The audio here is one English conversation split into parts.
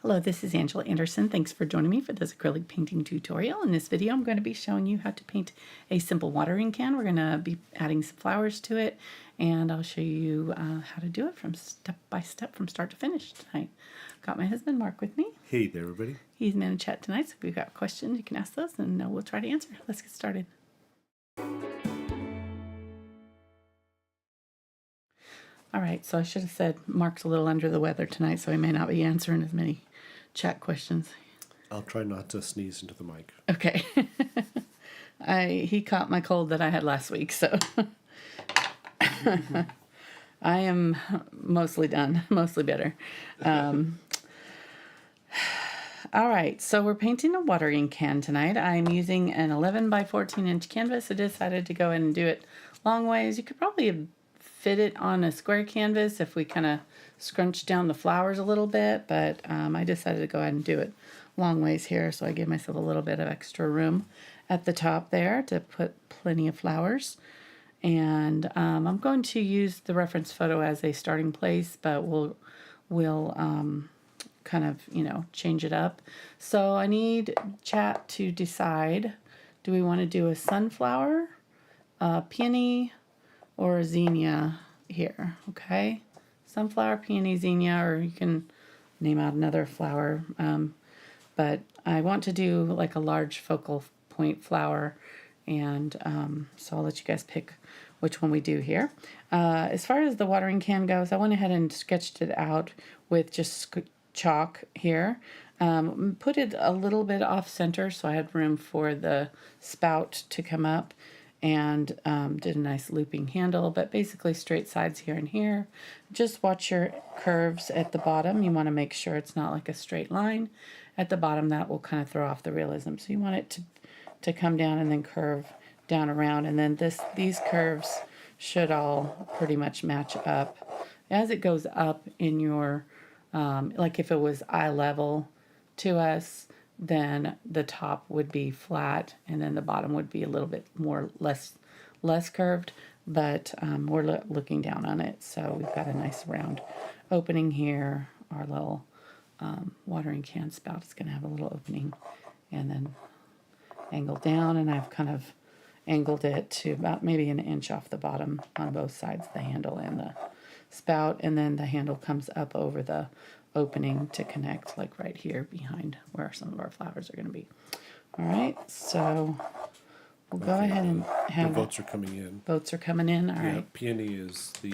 Hello, this is Angela Anderson. Thanks for joining me for this acrylic painting tutorial. In this video, I'm going to be showing you how to paint a simple watering can. We're going to be adding some flowers to it, and I'll show you how to do it from step by step from start to finish tonight. Got my husband Mark with me. Hey there, everybody. He's man in chat tonight, so if you've got questions, you can ask those, and we'll try to answer. Let's get started. All right, so I should have said Mark's a little under the weather tonight, so he may not be answering as many chat questions. I'll try not to sneeze into the mic. Okay. He caught my cold that I had last week, so I am mostly done, mostly better. All right, so we're painting a watering can tonight. I'm using an 11 by 14 inch canvas. I decided to go ahead and do it long ways. You could probably fit it on a square canvas if we kind of scrunch down the flowers a little bit, but I decided to go ahead and do it long ways here, so I gave myself a little bit of extra room at the top there to put plenty of flowers. And I'm going to use the reference photo as a starting place, but we'll kind of, change it up. So I need chat to decide, do we want to do a sunflower, a peony, or a zinnia here, okay? Sunflower, peony, zinnia, or you can name out another flower. But I want to do like a large focal point flower, and so I'll let you guys pick which one we do here. As far as the watering can goes, I went ahead and sketched it out with just chalk here. Put it a little bit off center so I had room for the spout to come up, and did a nice looping handle, but basically straight sides here and here. Just watch your curves at the bottom. You want to make sure it's not like a straight line at the bottom. That will kind of throw off the realism. So you want it to come down and then curve down around, and then these curves should all pretty much match up. As it goes up in your, like if it was eye level to us, then the top would be flat, and then the bottom would be a little bit less curved, but we're looking down on it. So we've got a nice round opening here. Our little watering can spout is going to have a little opening, and then angle down, and I've kind of angled it to about maybe an inch off the bottom on both sides, the handle and the spout, and then the handle comes up over the opening to connect, like right here behind where some of our flowers are going to be. All right, so we'll go ahead and have the votes are coming in. Votes are coming in. All right. Peony is the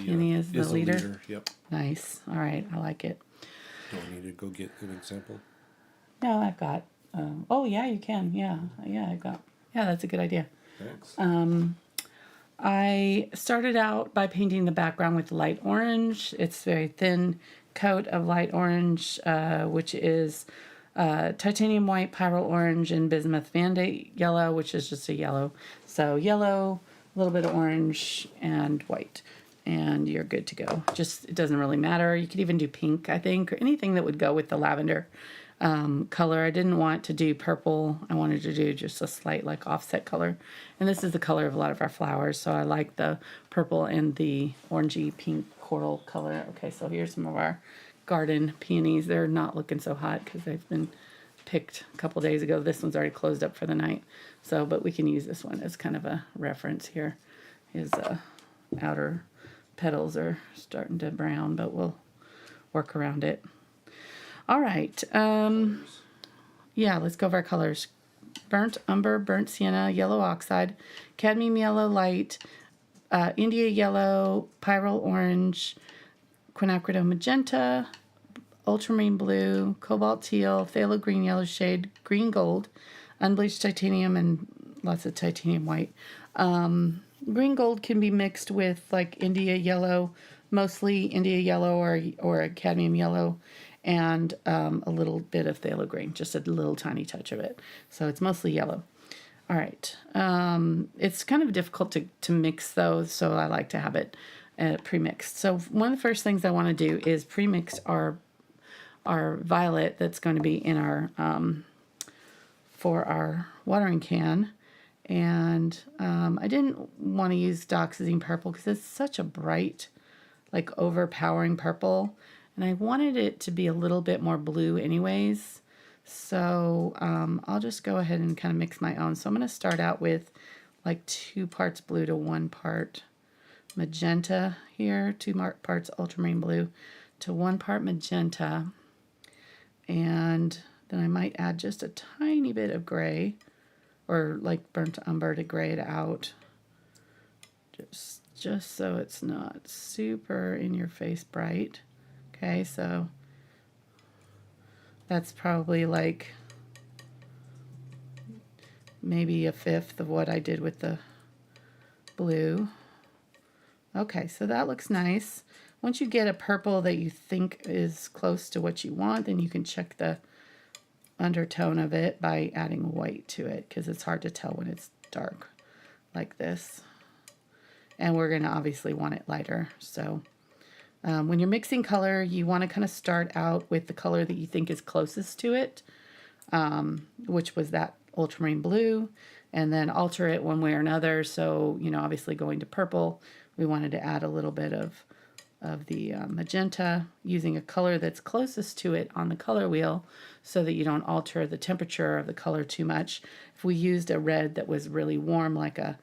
leader. Yep. Nice. All right, I like it. Do I need to go get an example? No, I've got. Oh yeah, you can. Yeah, I've got. Yeah, that's a good idea. Thanks. I started out by painting the background with light orange. It's very thin coat of light orange, which is titanium white, pyrrole orange, and bismuth vandate yellow, which is just a yellow. So yellow, a little bit of orange, and white, and you're good to go. It doesn't really matter. You could even do pink, I think, or anything that would go with the lavender color. I didn't want to do purple. I wanted to do just a slight like offset color, and this is the color of a lot of our flowers, so I like the purple and the orangey pink coral color. Okay, so here's some of our garden peonies. They're not looking so hot because they've been picked a couple days ago. This one's already closed up for the night, so but we can use this one as kind of a reference here. His outer petals are starting to brown, but we'll work around it. All right. Yeah, let's go over our colors. Burnt umber, burnt sienna, yellow oxide, cadmium yellow light, India yellow, pyrrole orange, quinacridone magenta, ultramarine blue, cobalt teal, phthalo green yellow shade, green gold, unbleached titanium, and lots of titanium white. Green gold can be mixed with like India yellow, mostly India yellow or a cadmium yellow, and a little bit of phthalo green, just a little tiny touch of it. So it's mostly yellow. All right. It's kind of difficult to mix those, so I like to have it pre-mixed. So one of the first things I want to do is pre-mix our violet that's going to be in our for our watering can. And I didn't want to use Dioxazine purple because it's such a bright, like overpowering purple. And I wanted it to be a little bit more blue anyways. So I'll just go ahead and kind of mix my own. So I'm going to start out with like 2 parts blue to 1 part magenta here, 2 parts ultramarine blue to 1 part magenta. And then I might add just a tiny bit of gray, or like burnt umber to gray it out. Just so it's not super in your face bright. Okay, so that's probably like maybe 1/5 of what I did with the blue. Okay, so that looks nice. Once you get a purple that you think is close to what you want, then you can check the undertone of it by adding white to it, because it's hard to tell when it's dark like this. And we're going to obviously want it lighter. So when you're mixing color, you want to kind of start out with the color that you think is closest to it, which was that ultramarine blue, and then alter it one way or another. So, you know, obviously going to purple, we wanted to add a little bit of the magenta, using a color that's closest to it on the color wheel so that you don't alter the temperature of the color too much. If we used a red that was really warm, like a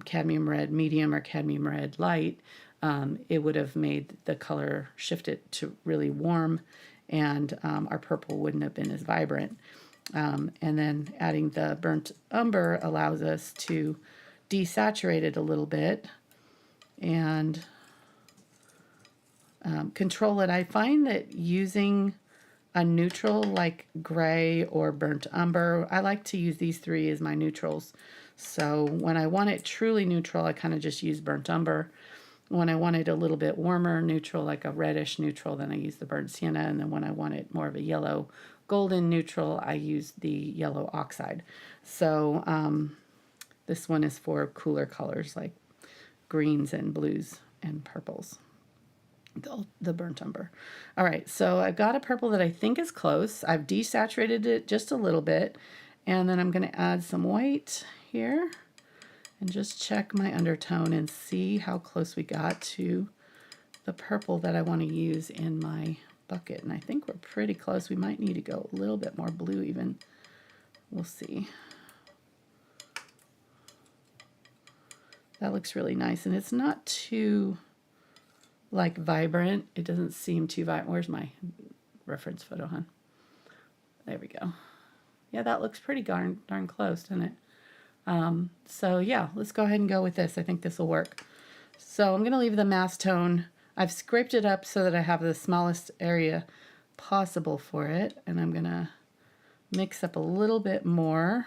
cadmium red medium or cadmium red light, it would have made the color shift it to really warm, and our purple wouldn't have been as vibrant. And then adding the burnt umber allows us to desaturate it a little bit and control it. I find that using a neutral like gray or burnt umber, I like to use these 3 as my neutrals. So when I want it truly neutral, I kind of just use burnt umber. When I want it a little bit warmer neutral, like a reddish neutral, then I use the burnt sienna. And then when I want it more of a yellow golden neutral, I use the yellow oxide. So this one is for cooler colors like greens and blues and purples. The burnt umber. All right, so I've got a purple that I think is close. I've desaturated it just a little bit, and then I'm going to add some white here and just check my undertone and see how close we got to the purple that I want to use in my bucket. And I think we're pretty close. We might need to go a little bit more blue even. We'll see. That looks really nice, and it's not too like vibrant. It doesn't seem too vibrant. Where's my reference photo, hon? There we go. Yeah, that looks pretty darn close, doesn't it? So yeah, let's go ahead and go with this. I think this will work. So I'm going to leave the mass tone. I've scraped it up so that I have the smallest area possible for it, and I'm going to mix up a little bit more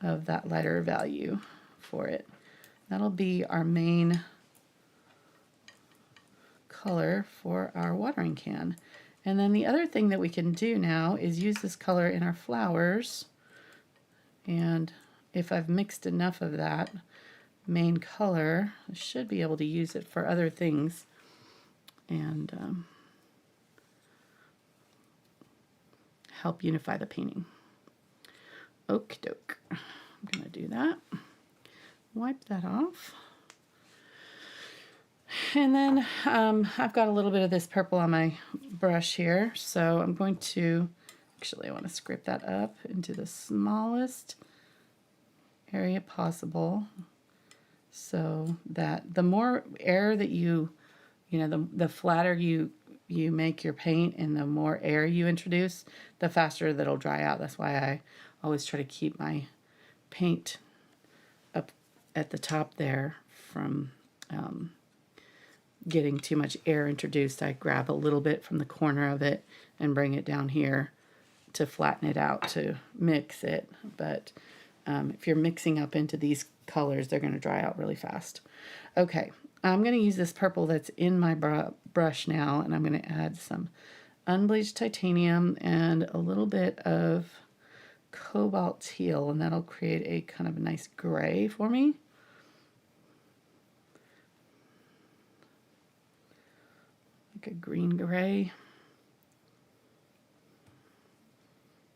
of that lighter value for it. That'll be our main color for our watering can. And then the other thing that we can do now is use this color in our flowers. And if I've mixed enough of that main color, I should be able to use it for other things and help unify the painting. Okie doke. I'm going to do that. Wipe that off. And then I've got a little bit of this purple on my brush here, so I'm going to, actually I want to scrape that up into the smallest area possible, so that the more air that you know, the flatter you make your paint and the more air you introduce, the faster that'll dry out. That's why I always try to keep my paint up at the top there from getting too much air introduced. I grab a little bit from the corner of it and bring it down here to flatten it out to mix it. But if you're mixing up into these colors, they're going to dry out really fast. Okay, I'm going to use this purple that's in my brush now, and I'm going to add some Unbleached Titanium and a little bit of Cobalt Teal, and that'll create a kind of a nice gray for me. Like a green gray.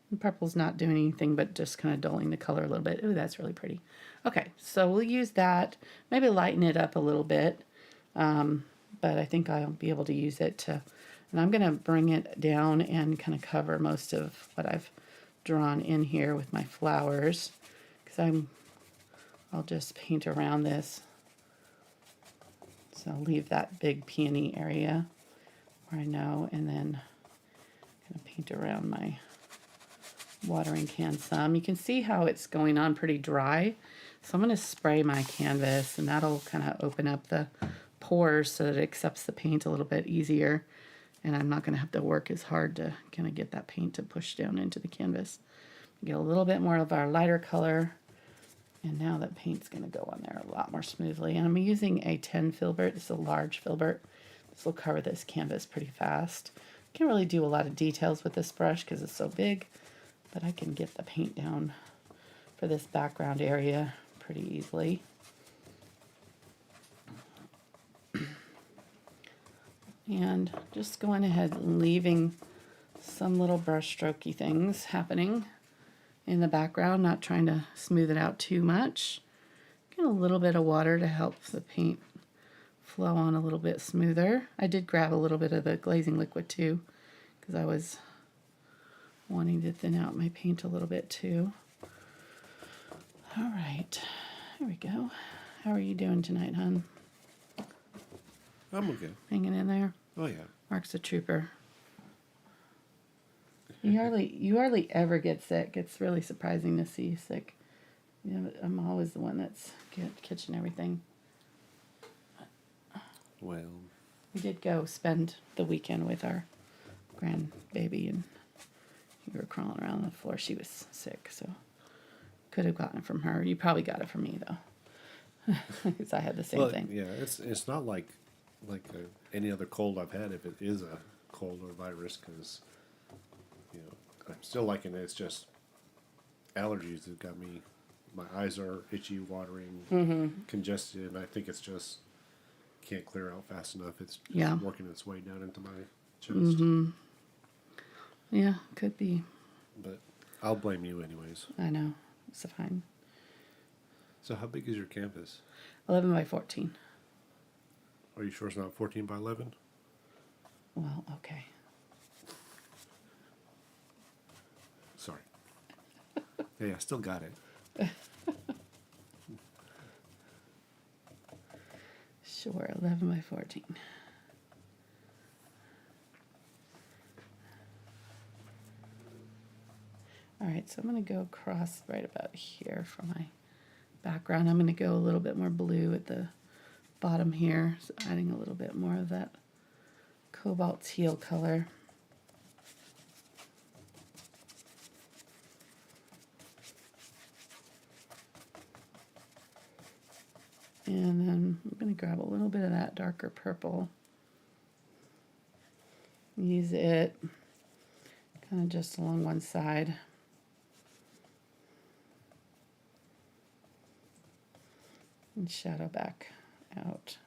And purple's not doing anything but just kind of dulling the color a little bit. Ooh, that's really pretty. Okay, so we'll use that. Maybe lighten it up a little bit. but I think I'll be able to use it to, and I'm going to bring it down and kind of cover most of what I've drawn in here with my flowers, because I'll just paint around this. So I'll leave that big peony area where I know, and then kind of paint around my watering can some. You can see how it's going on pretty dry. So I'm going to spray my canvas, and that'll kind of open up the pores so that it accepts the paint a little bit easier. And I'm not going to have to work as hard to kind of get that paint to push down into the canvas. Get a little bit more of our lighter color. And now that paint's going to go on there a lot more smoothly. And I'm using a 10 Filbert. It's a large Filbert. This will cover this canvas pretty fast. Can't really do a lot of details with this brush because it's so big, but I can get the paint down for this background area pretty easily. And just going ahead and leaving some little brush strokey things happening in the background, not trying to smooth it out too much. Get a little bit of water to help the paint flow on a little bit smoother. I did grab a little bit of the glazing liquid too, because I was wanting to thin out my paint a little bit too. All right, here we go. How are you doing tonight, hon? I'm okay. Hanging in there? Oh, yeah. Mark's a trooper. You hardly ever get sick. It's really surprising to see you sick. You know, I'm always the one that's catching everything. Well, We did go spend the weekend with our grandbaby, and we were crawling around on the floor. She was sick, so could have gotten it from her. You probably got it from me though, because I had the same thing. Yeah, it's not like any other cold I've had. If it is a cold or virus, because I'm still liking it. It's just allergies that got me. My eyes are itchy, watering, congested, and I think it's just can't clear out fast enough. It's just working its way down into my chest. Yeah, could be. But I'll blame you anyways. I know. It's fine. So how big is your canvas? 11 by 14. Are you sure it's not 14 by 11? Well, okay. Sorry. Hey, I still got it. Sure, 11 by 14. All right, so I'm going to go across right about here for my background. I'm going to go a little bit more blue at the bottom here, so adding a little bit more of that cobalt teal color. And then I'm going to grab a little bit of that darker purple. Use it kind of just along one side. And shadow back out.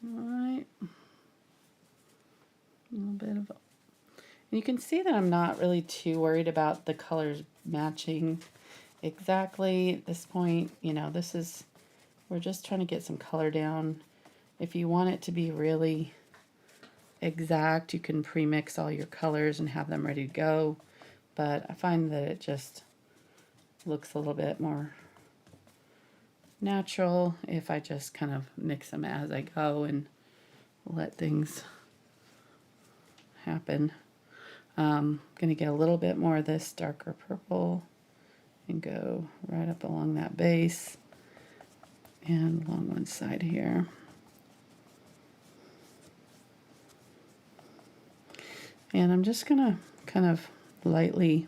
All right. A little bit of... You can see that I'm not really too worried about the colors matching exactly at this point. We're just trying to get some color down. If you want it to be really exact, you can pre-mix all your colors and have them ready to go. But I find that it just looks a little bit more natural if I just kind of mix them as I go and let things happen. I'm going to get a little bit more of this darker purple and go right up along that base and along one side here. And I'm just going to kind of lightly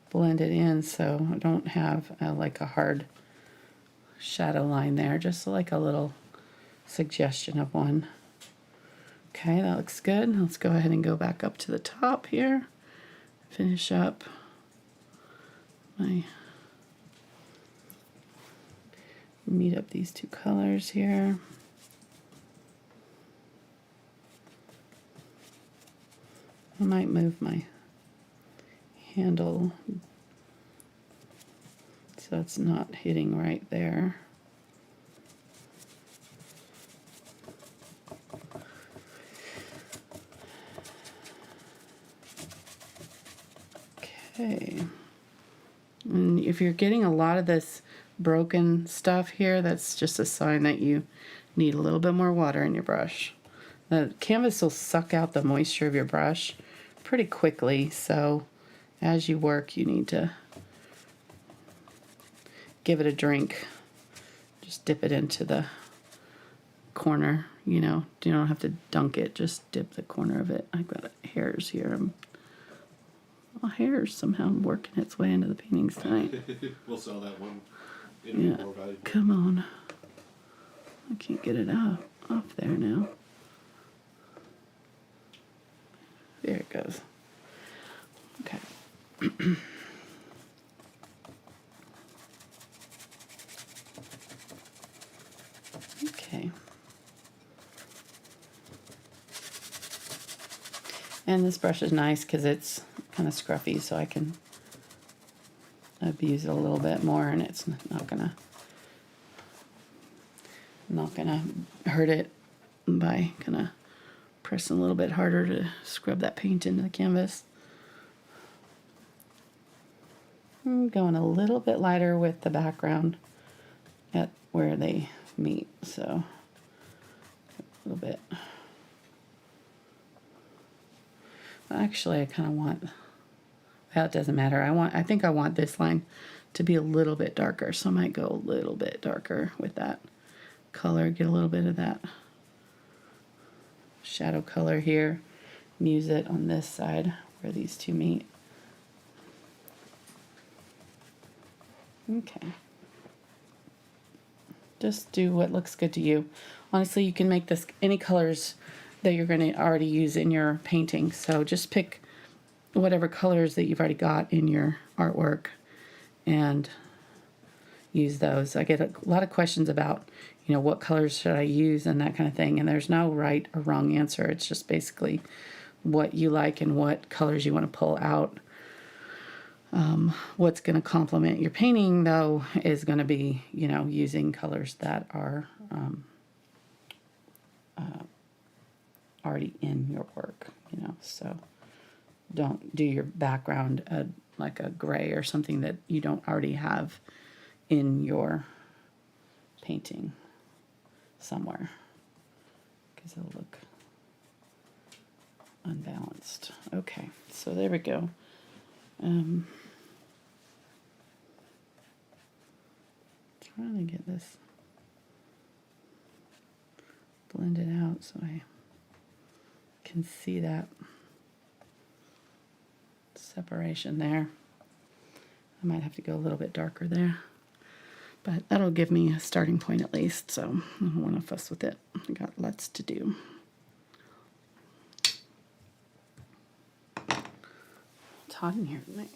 blend it in so I don't have like a hard shadow line there, just like a little suggestion of one. Okay, that looks good. Let's go ahead and go back up to the top here. Finish up meet up these two colors here. I might move my handle so so it's not hitting right there. Okay. And if you're getting a lot of this broken stuff here, that's just a sign that you need a little bit more water in your brush. The canvas will suck out the moisture of your brush pretty quickly, so as you work, you need to give it a drink. Just dip it into the corner, you know. You don't have to dunk it, just dip the corner of it. I've got hairs here. Hair's somehow working its way into the paintings tonight. We'll sell that one. Yeah, come on. I can't get it off there now. There it goes. Okay. Okay. And this brush is nice because it's kind of scruffy, so I can abuse it a little bit more, and it's not gonna hurt it by kind of pressing a little bit harder to scrub that paint into the canvas. I'm going a little bit lighter with the background at where they meet, so a little bit. Actually, I kind of want, well, it doesn't matter. I think I want this line to be a little bit darker, so I might go a little bit darker with that color, get a little bit of that shadow color here, and use it on this side where these two meet. Okay. Just do what looks good to you. Honestly, you can make this any colors that you're going to already use in your painting. So just pick whatever colors that you've already got in your artwork and use those. I get a lot of questions about, you know, what colors should I use and that kind of thing. And there's no right or wrong answer. It's just basically what you like and what colors you want to pull out. What's going to complement your painting, though, is going to be, you know, using colors that are already in your work, you know. So don't do your background like a gray or something that you don't already have in your painting somewhere, because it'll look unbalanced. Okay, so there we go. Trying to get this blended out so I can see that separation there. I might have to go a little bit darker there, but that'll give me a starting point at least, so I don't want to fuss with it. I got lots to do. It's hot in here tonight.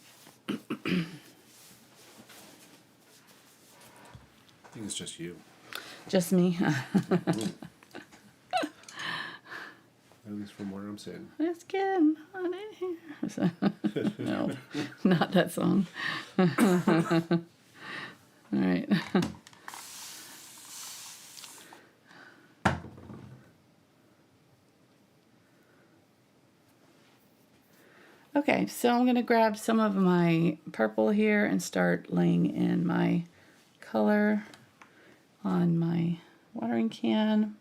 I think it's just you. Just me. At least from where I'm sitting. It's getting hot in here. So, no, not that song. All right. Okay, so I'm going to grab some of my purple here and start laying in my color on my watering can.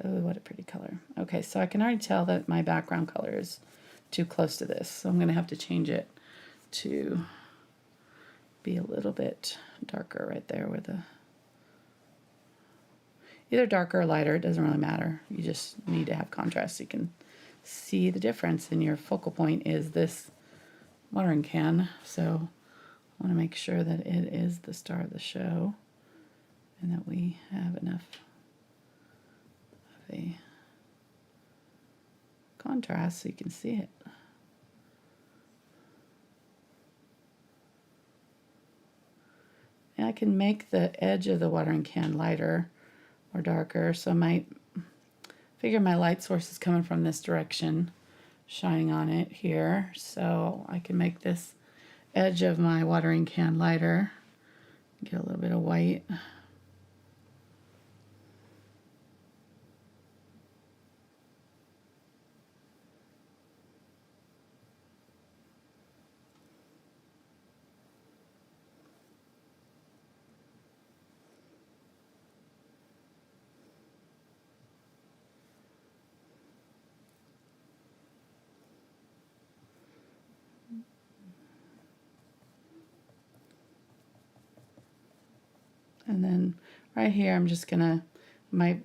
Oh, what a pretty color. Okay, so I can already tell that my background color is too close to this, so I'm going to have to change it to be a little bit darker right there with the, either darker or lighter, it doesn't really matter. You just need to have contrast so you can see the difference, and your focal point is this watering can, so I want to make sure that it is the star of the show and that we have enough of a contrast so you can see it. And I can make the edge of the watering can lighter or darker, so I might figure my light source is coming from this direction, shining on it here, so I can make this edge of my watering can lighter. Get a little bit of white. And then right here, I'm just gonna,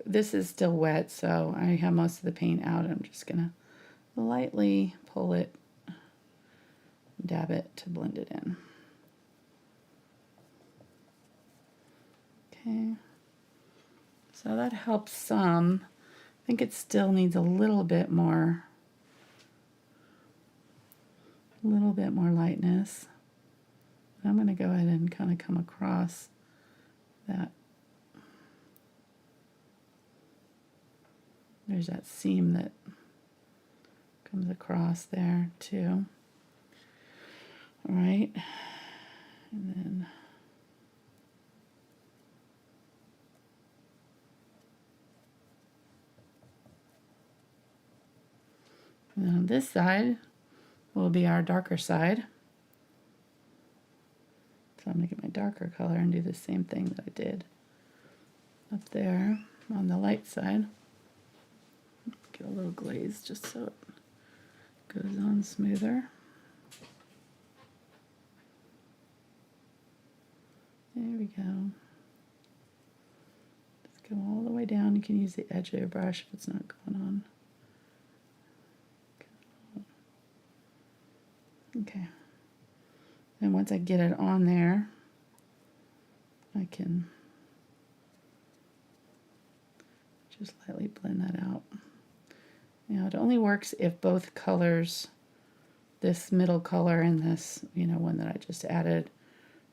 this is still wet, so I have most of the paint out. I'm just gonna lightly pull it, dab it to blend it in. Okay, so that helps some. I think it still needs a little bit more lightness. I'm gonna go ahead and kind of come across that. There's that seam that comes across there too. All right, and then on this side will be our darker side. So I'm going to get my darker color and do the same thing that I did up there on the light side. Get a little glaze just so it goes on smoother. There we go. Just go all the way down. You can use the edge of your brush if it's not going on. Okay. And once I get it on there, I can just lightly blend that out. Now it only works if both colors, this middle color and this, one that I just added,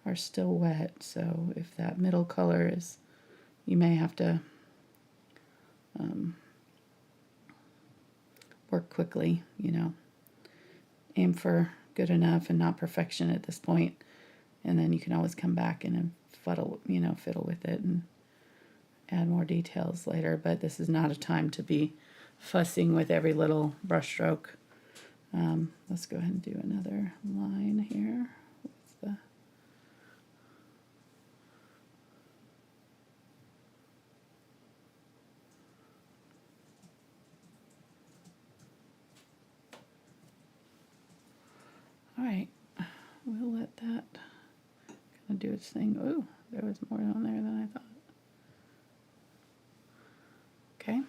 are still wet. So if that middle color is, you may have to work quickly, aim for good enough and not perfection at this point, and then you can always come back and fiddle with it and add more details later. But this is not a time to be fussing with every little brush stroke. Let's go ahead and do another line here with the all right, we'll let that kind of do its thing. Oh, there was more on there than I thought. Okay.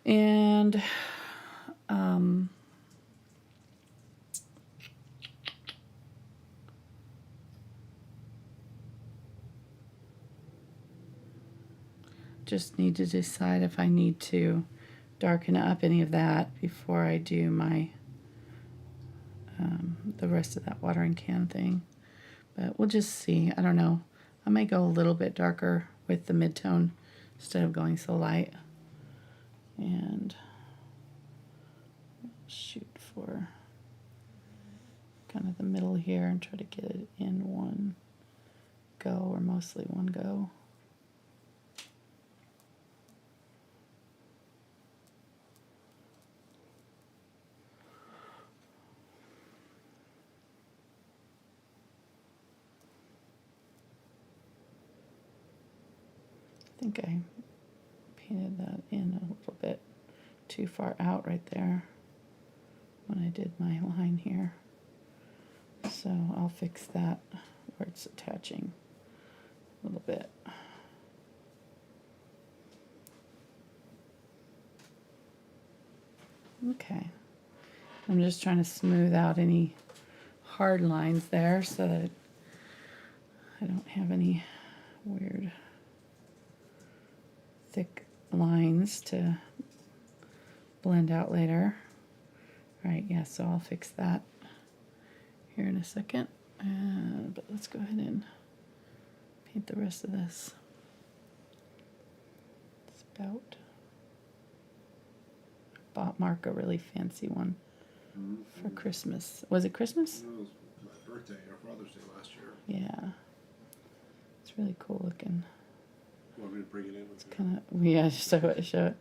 And just need to decide if I need to darken up any of that before I do my the rest of that watering can thing. But we'll just see. I don't know. I might go a little bit darker with the mid-tone instead of going so light. And shoot for kind of the middle here and try to get it in one go, or mostly one go. I think I painted that in a little bit too far out right there when I did my line here. So I'll fix that where it's attaching a little bit. Okay. I'm just trying to smooth out any hard lines there so that I don't have any weird thick lines to blend out later. All right, yeah, so I'll fix that here in a second. But let's go ahead and paint the rest of this spout. Bought Mark a really fancy one for Christmas. Was it Christmas? It was my birthday or Father's Day last year. Yeah. It's really cool looking. Want me to bring it in with you? Kind of, yeah, show it, show it.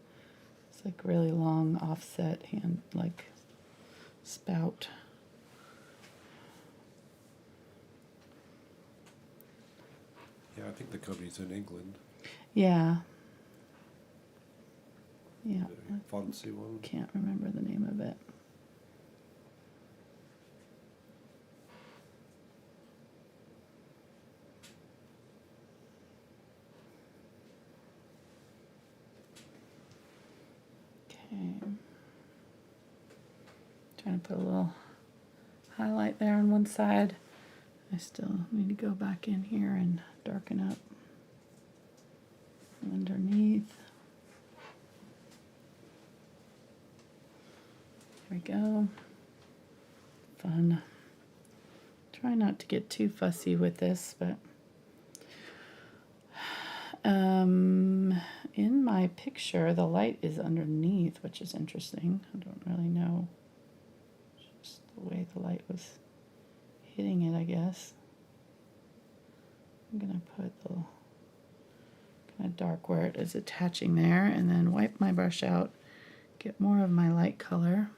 It's like really long offset hand, like spout. Yeah, I think the company's in England. Yeah. Yeah. The fancy one. Can't remember the name of it. Okay. Trying to put a little highlight there on one side. I still need to go back in here and darken up underneath. There we go. Fun. Try not to get too fussy with this, but in my picture the light is underneath, which is interesting. I don't really know. Just the way the light was hitting it, I guess. I'm gonna put the kind of dark where it is attaching there, and then wipe my brush out, get more of my light color,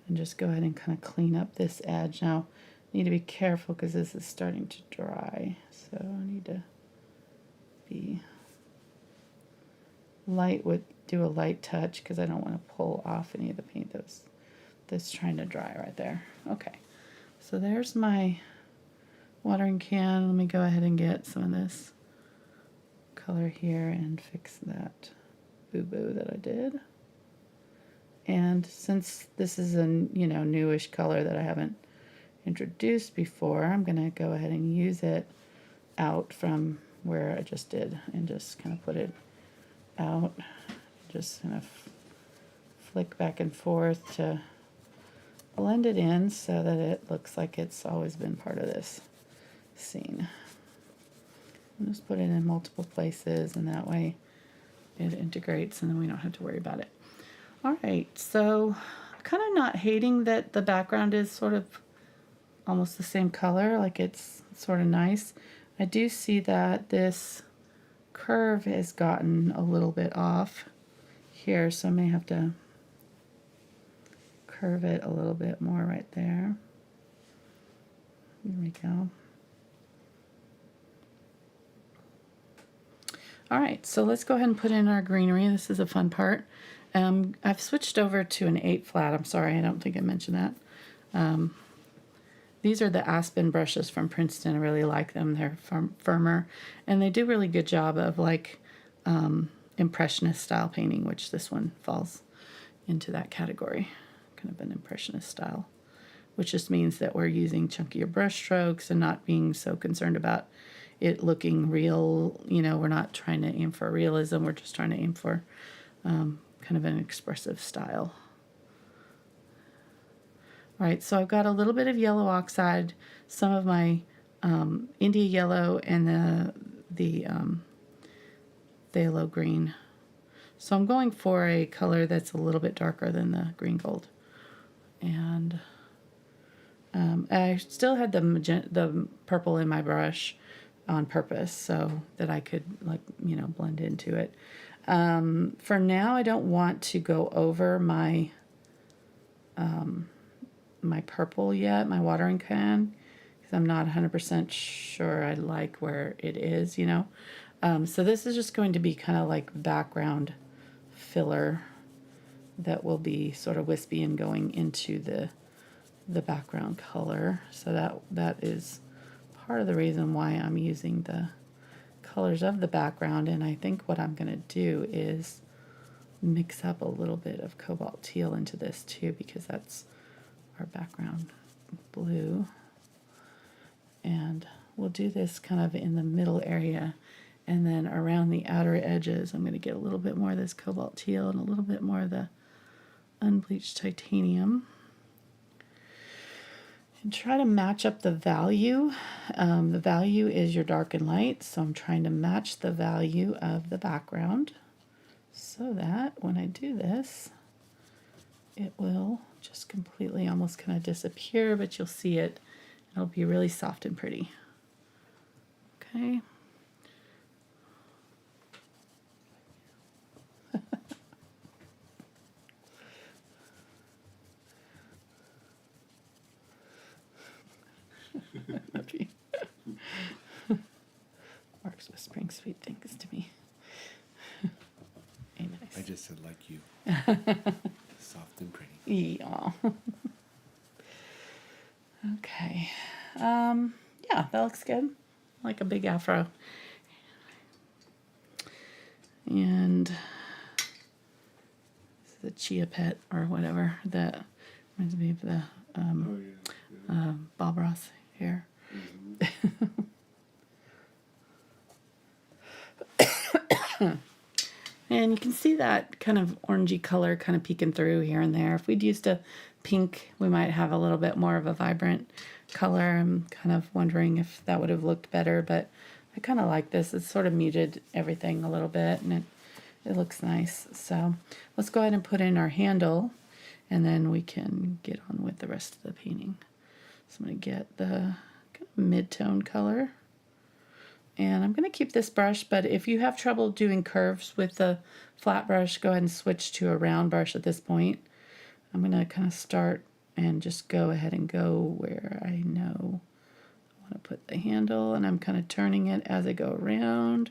and just go ahead and kind of clean up this edge. Now, I need to be careful because this is starting to dry, so I need to be light with, do a light touch because I don't want to pull off any of the paint that's trying to dry right there. Okay, so there's my watering can. Let me go ahead and get some of this color here and fix that boo-boo that I did. And since this is a newish color that I haven't introduced before, I'm gonna go ahead and use it out from where I just did and just kind of put it out. Just kind of flick back and forth to blend it in so that it looks like it's always been part of this scene. And just put it in multiple places, and that way it integrates and then we don't have to worry about it. All right, so I'm kind of not hating that the background is sort of almost the same color, like it's sort of nice. I do see that this curve has gotten a little bit off here, so I may have to curve it a little bit more right there. Here we go. All right, so let's go ahead and put in our greenery. This is a fun part. I've switched over to an 8 flat. I'm sorry, I don't think I mentioned that. These are the Aspen brushes from Princeton. I really like them. They're firmer, and they do a really good job of like impressionist style painting, which this one falls into that category, kind of an impressionist style, which just means that we're using chunkier brush strokes and not being so concerned about it looking real. We're not trying to aim for realism. We're just trying to aim for kind of an expressive style. All right, so I've got a little bit of yellow oxide, some of my India yellow, and the phthalo green. So I'm going for a color that's a little bit darker than the green gold. And I still had the purple in my brush on purpose so that I could blend into it. For now, I don't want to go over my my purple yet, my watering can, because I'm not 100% sure I like where it is, So this is just going to be kind of like background filler that will be sort of wispy and going into the background color. So that is part of the reason why I'm using the colors of the background. And I think what I'm going to do is mix up a little bit of Cobalt Teal into this too, because that's our background blue. And we'll do this kind of in the middle area, and then around the outer edges I'm going to get a little bit more of this Cobalt Teal and a little bit more of the Unbleached Titanium, and try to match up the value. The value is your dark and light, so I'm trying to match the value of the background so that when I do this, it will just completely almost kind of disappear, but you'll see it. It'll be really soft and pretty. Okay. Mark's whispering sweet things to me. Hey, nice. I just said like you. Soft and pretty. Yeah. Okay. Yeah, that looks good. Like a big afro. And this is a chia pet or whatever that reminds me of the Bob Ross hair. And you can see that kind of orangey color kind of peeking through here and there. If we'd used a pink, we might have a little bit more of a vibrant color. I'm kind of wondering if that would have looked better, but I kind of like this. It's sort of muted everything a little bit, and it looks nice. So let's go ahead and put in our handle, and then we can get on with the rest of the painting. So I'm going to get the kind of mid-tone color. And I'm going to keep this brush, but if you have trouble doing curves with the flat brush, go ahead and switch to a round brush at this point. I'm going to kind of start and just go ahead and go where I know I want to put the handle, and I'm kind of turning it as I go around.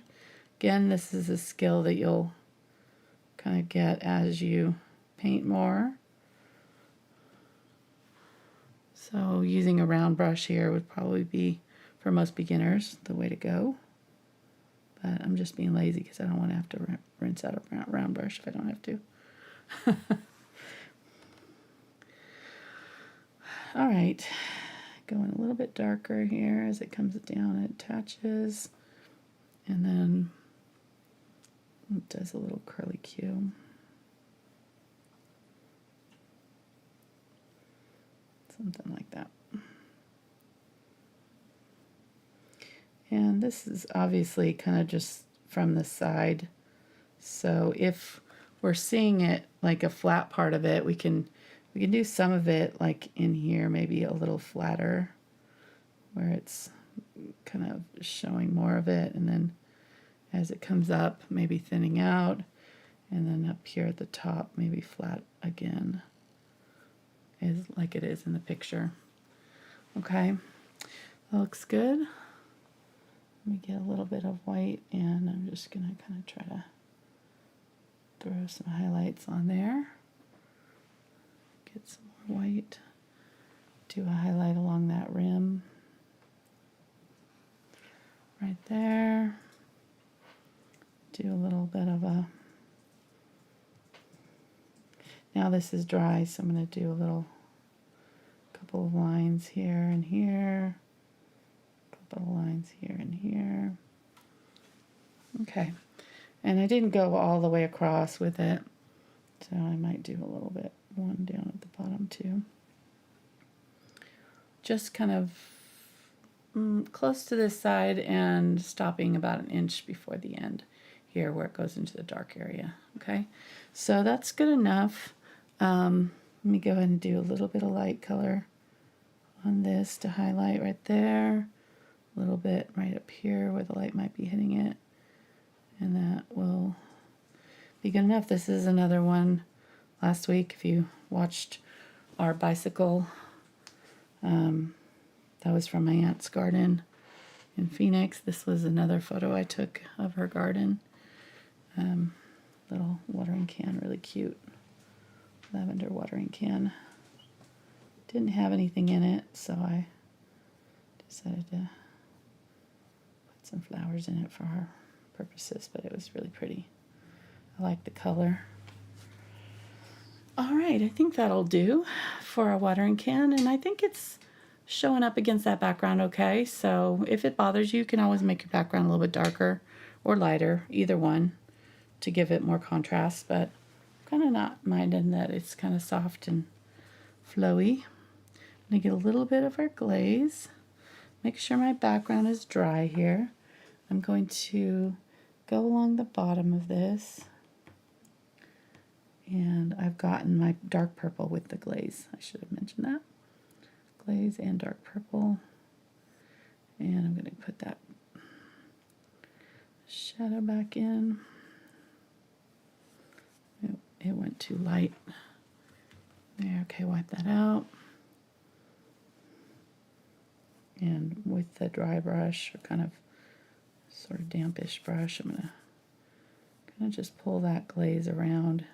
Again, this is a skill that you'll kind of get as you paint more. So using a round brush here would probably be, for most beginners, the way to go. But I'm just being lazy because I don't want to have to rinse out a round brush if I don't have to. All right, going a little bit darker here as it comes down, it attaches, and then it does a little curly Q. Something like that. And this is obviously kind of just from the side. So if we're seeing it like a flat part of it, we can do some of it like in here, maybe a little flatter, where it's kind of showing more of it, and then as it comes up, maybe thinning out, and then up here at the top, maybe flat again, is like it is in the picture. Okay, that looks good. Let me get a little bit of white, and I'm just going to kind of try to throw some highlights on there. Get some more white. Do a highlight along that rim. Right there. Do a little bit of a... Now this is dry, so I'm going to do a couple of lines here and here. Couple of lines here and here. Okay. And I didn't go all the way across with it, so I might do a little bit, one down at the bottom too. Just kind of close to this side and stopping about an inch before the end here where it goes into the dark area. Okay, so that's good enough. Let me go ahead and do a little bit of light color on this to highlight right there. A little bit right up here where the light might be hitting it, and that will be good enough. This is another one last week, if you watched our bicycle, that was from my aunt's garden in Phoenix. This was another photo I took of her garden. Little watering can, really cute lavender watering can. Didn't have anything in it, so I decided to put some flowers in it for our purposes, but it was really pretty. I like the color. All right, I think that'll do for our watering can, and I think it's showing up against that background okay. So if it bothers you, you can always make your background a little bit darker or lighter, either one, to give it more contrast, but I'm kind of not minding that it's kind of soft and flowy. I'm going to get a little bit of our glaze. Make sure my background is dry here. I'm going to go along the bottom of this And I've gotten my dark purple with the glaze. I should have mentioned that. Glaze and dark purple. And I'm going to put that shadow back in. It went too light. There, okay, wipe that out. And with the dry brush, or kind of sort of dampish brush, I'm going to kind of just pull that glaze around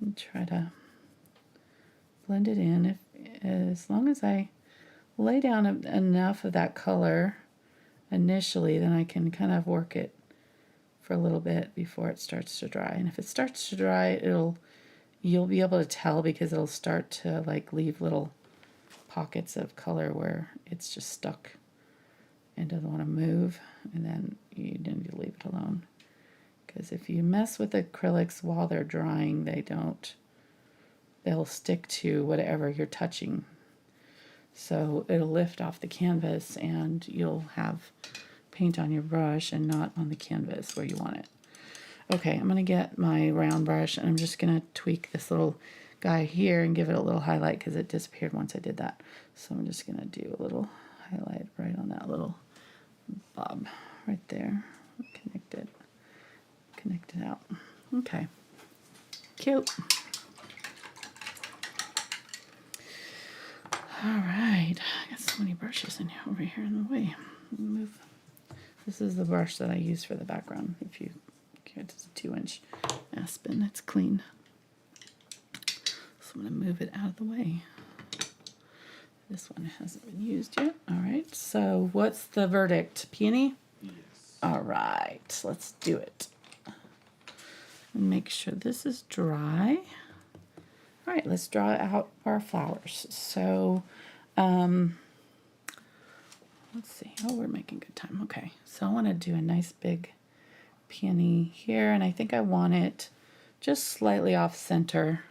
and try to blend it in. As long as I lay down enough of that color initially, then I can kind of work it for a little bit before it starts to dry. And if it starts to dry, you'll be able to tell because it'll start to like leave little pockets of color where it's just stuck and doesn't want to move, and then you need to leave it alone. Because if you mess with acrylics while they're drying, they'll stick to whatever you're touching. So it'll lift off the canvas and you'll have paint on your brush and not on the canvas where you want it. Okay, I'm going to get my round brush and I'm just going to tweak this little guy here and give it a little highlight because it disappeared once I did that. So I'm just going to do a little highlight right on that little bob right there. Connect it out. Okay, cute. All right, I got so many brushes over here in the way. Move. This is the brush that I use for the background. If you care, it's a 2-inch Aspen. It's clean. So I'm going to move it out of the way. This one hasn't been used yet. All right, so what's the verdict? Peony? Yes. All right, let's do it. And make sure this is dry. All right, let's draw out our flowers. So, let's see. Oh, we're making good time. Okay, so I want to do a nice big peony here, and I think I want it just slightly off center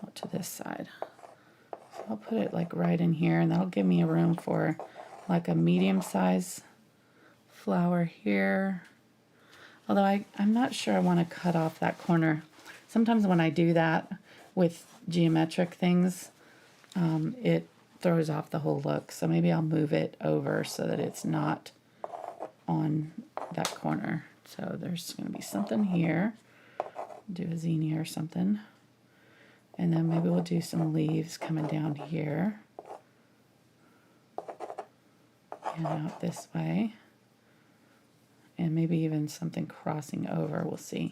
out to this side. So I'll put it like right in here, and that'll give me a room for like a medium size flower here. Although I'm not sure I want to cut off that corner. Sometimes when I do that with geometric things, it throws off the whole look. So maybe I'll move it over so that it's not on that corner. So there's going to be something here. Do a zinnia or something. And then maybe we'll do some leaves coming down here. And out this way. And maybe even something crossing over, we'll see.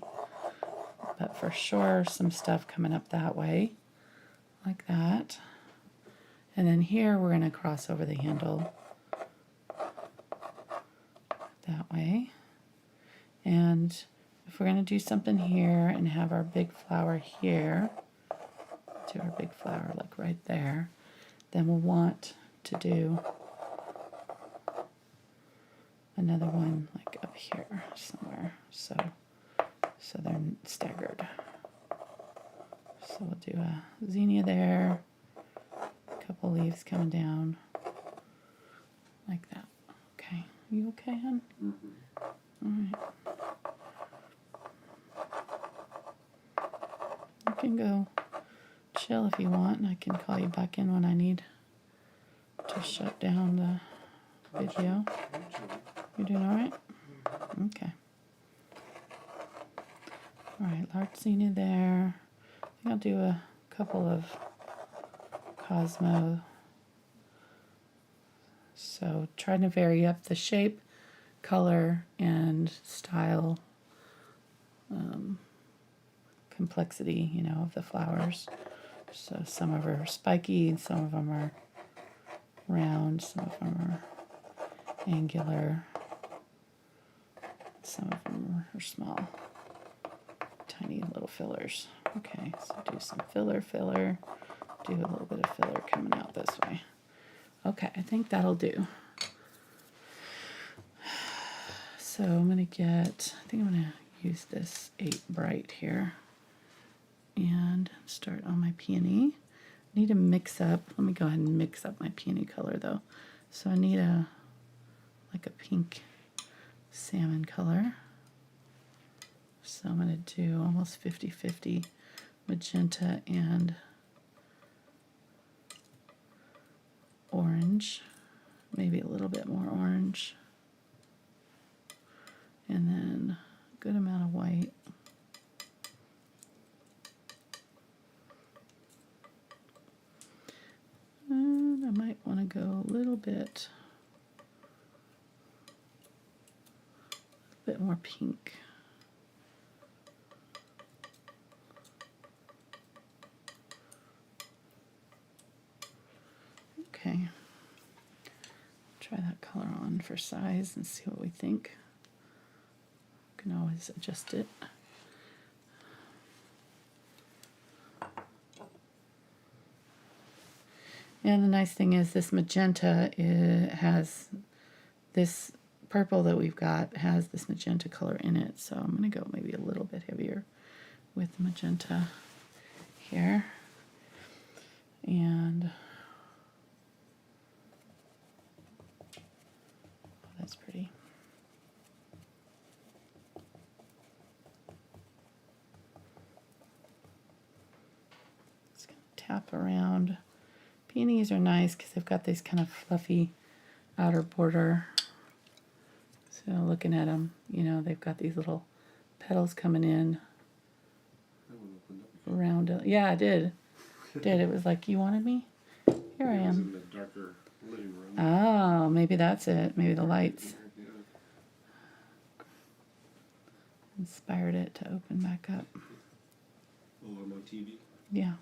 But for sure, some stuff coming up that way, like that. And then here, we're going to cross over the handle that way. And if we're going to do something here and have our big flower here, do our big flower like right there, then we'll want to do another one like up here somewhere, so they're staggered. So we'll do a zinnia there, a couple leaves coming down like that. Okay, you okay, hon? Mm-hmm. All right. You can go chill if you want, and I can call you back in when I need to shut down the video. You doing all right? Okay. All right, large zinnia there. I think I'll do a couple of Cosmo. So trying to vary up the shape, color, and style, complexity, of the flowers. So some of them are spiky, and some of them are round, some of them are angular. Some of them are small, tiny little fillers. Okay, so do some filler, do a little bit of filler coming out this way. Okay, I think that'll do. So I'm going to I think I'm going to use this 8 bright here and start on my peony. I need to mix up, let me go ahead and mix up my peony color though. So I need like a pink salmon color. So I'm going to do almost 50-50 magenta and orange, maybe a little bit more orange, and then a good amount of white. And I might want to go a little bit more pink. Okay, try that color on for size and see what we think. You can always adjust it. And the nice thing is this magenta has this purple that we've got has this magenta color in it. So I'm going to go maybe a little bit heavier with the magenta here. And oh, that's pretty. Just going to tap around. Peonies are nice because they've got this kind of fluffy outer border. So looking at them, you know, they've got these little petals coming in. Around it. Yeah, I did. It was like, you wanted me? Here I am. In the darker living room. Oh, maybe that's it. Maybe the lights inspired it to open back up. Oh, on my TV. Yeah.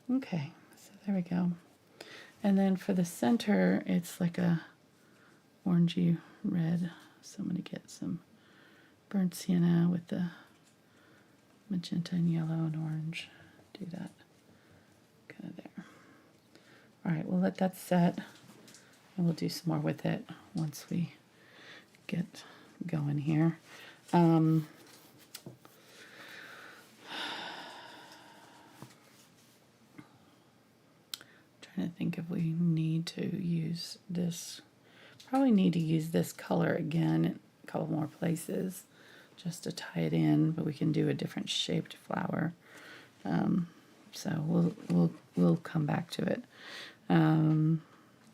Okay, so there we go. And then for the center, it's like a orangey red. So I'm going to get some burnt sienna with the magenta and yellow and orange. Do that kind of there. All right, we'll let that set, and we'll do some more with it once we get going here. Trying to think if we need to use this. Probably need to use this color again in a couple more places just to tie it in, but we can do a different shaped flower. So we'll come back to it.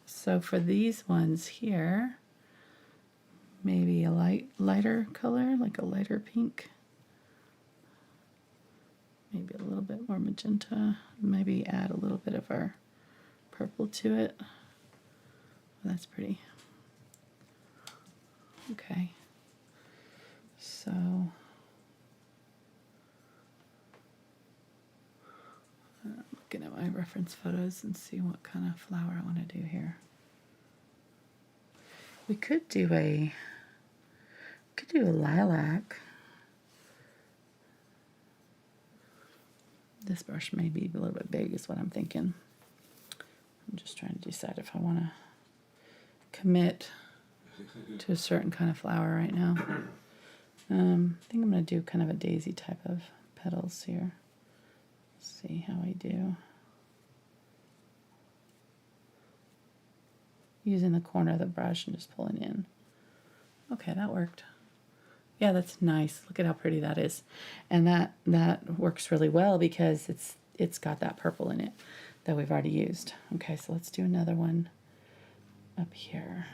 So for these ones here, maybe a lighter color, like a lighter pink. Maybe a little bit more magenta. Maybe add a little bit of our purple to it. That's pretty. Okay. So I'm looking at my reference photos and see what kind of flower I want to do here. We could do a lilac. This brush may be a little bit big is what I'm thinking. I'm just trying to decide if I want to commit to a certain kind of flower right now. I think I'm going to do kind of a daisy type of petals here. Let's see how I do. Using the corner of the brush and just pulling in. Okay, that worked. Yeah, that's nice. Look at how pretty that is. And that works really well because it's got that purple in it that we've already used. Okay, so let's do another one up here.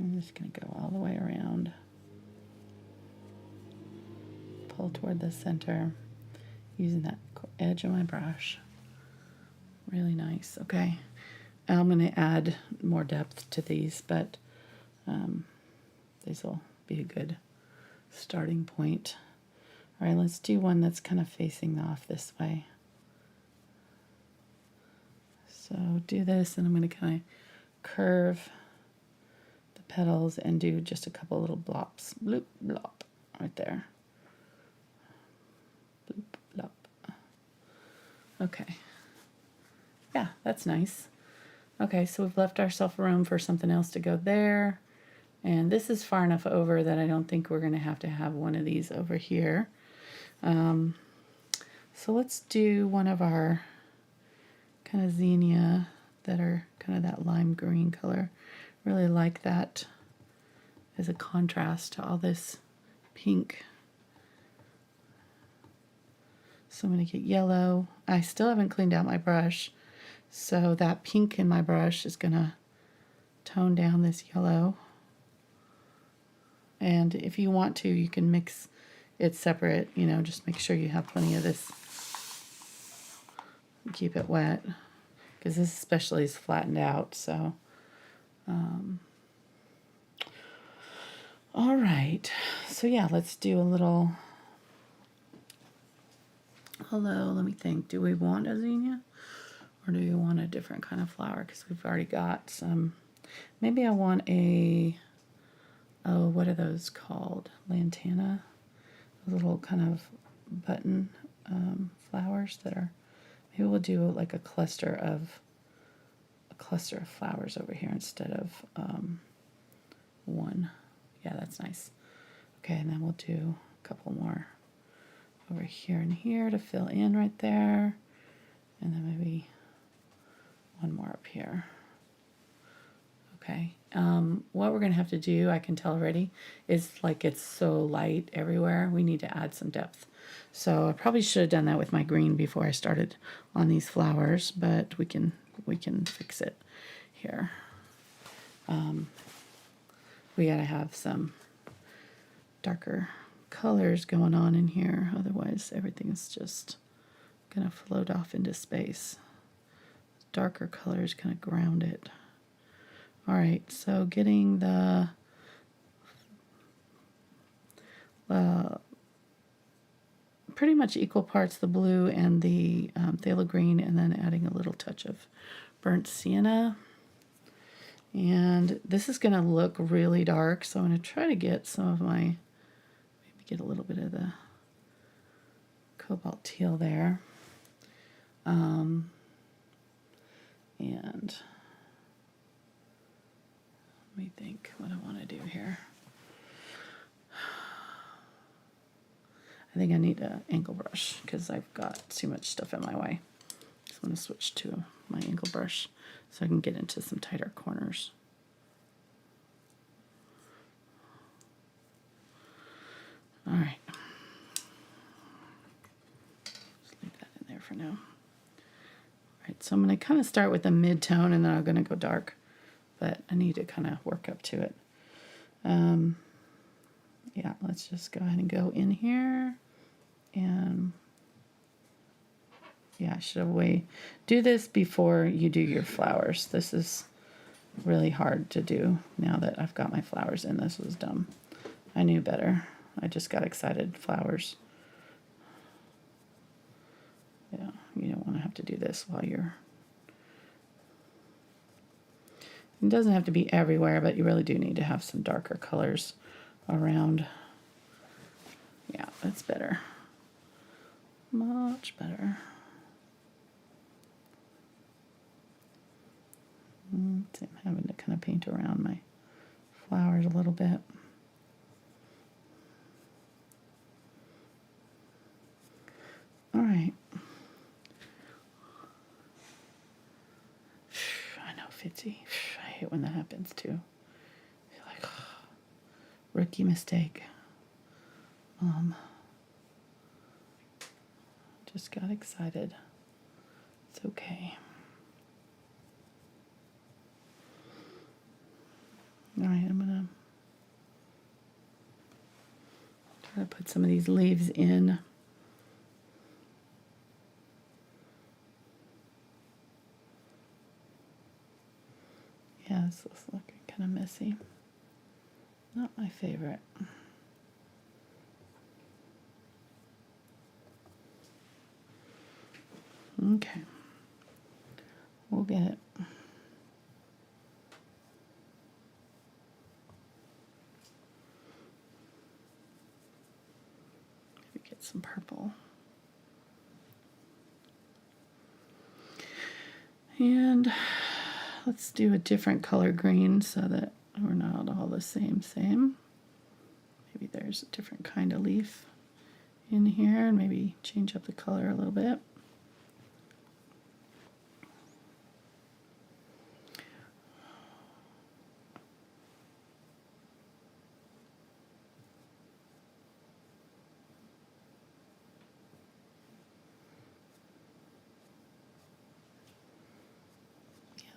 I'm just going to go all the way around. Pull toward the center using that edge of my brush. Really nice. Okay. I'm going to add more depth to these, but these will be a good starting point. All right, let's do one that's kind of facing off this way. So do this, and I'm going to kind of curve the petals and do just a couple little blops. Bloop, blop, right there. Bloop, blop. Okay. Yeah, that's nice. Okay, so we've left ourselves room for something else to go there. And this is far enough over that I don't think we're going to have one of these over here. So let's do one of our kind of zinnia that are kind kind of that lime green color. Really like that as a contrast to all this pink. So I'm going to get yellow. I still haven't cleaned out my brush, so that pink in my brush is going to tone down this yellow. And if you want to, you can mix it separate, you know, just make sure you have plenty of this. Keep it wet, because this especially is flattened out, so. All right, so yeah, let's do a little, hello, let me think. Do we want a zinnia, or do you want a different kind of flower? Because we've already got some. Maybe I want a, oh, what are those called? Lantana, little kind of button flowers that are. Maybe we'll do like a cluster of flowers over here instead of one. Yeah, that's nice. Okay, and then we'll do a couple more over here and here to fill in right there, and then maybe one more up here. Okay, what we're gonna have to do, I can tell already, is like it's so light everywhere, we need to add some depth. So I probably should have done that with my green before I started on these flowers, but we can fix it here. We gotta have some darker colors going on in here, otherwise everything's just gonna float off into space. Darker colors kind of ground it. All right, so getting the pretty much equal parts the blue and the phthalo green, and then adding a little touch of burnt sienna. And this is going to look really dark, so I'm going to try to get some of my, maybe get a little bit of the cobalt teal there. And let me think what I want to do here. I think I need an angle brush because I've got too much stuff in my way. Just want to switch to my angle brush so I can get into some tighter corners. All right. Just leave that in there for now. All right, so I'm going to kind of start with a mid-tone and then I'm going to go dark, but I need to kind of work up to it. Yeah, let's just go ahead and go in here, and yeah, I should have do this before you do your flowers. This is really hard to do now that I've got my flowers in. This was dumb. I knew better. I just got excited. Flowers. Yeah, you don't want to have to do this while you're. It doesn't have to be everywhere, but you really do need to have some darker colors around. Yeah, that's better. Much better. I'm having to kind of paint around my flowers a little bit. All right. I know, Fitzy. I hate when that happens too. I feel like, rookie mistake. Just got excited. It's okay. All right, I'm gonna try to put some of these leaves in. Yeah, this is looking kind of messy. Not my favorite. Okay, we'll get it. Maybe get some purple. And let's do a different color green so that we're not all the same. Maybe there's a different kind of leaf in here, and maybe change up the color a little bit.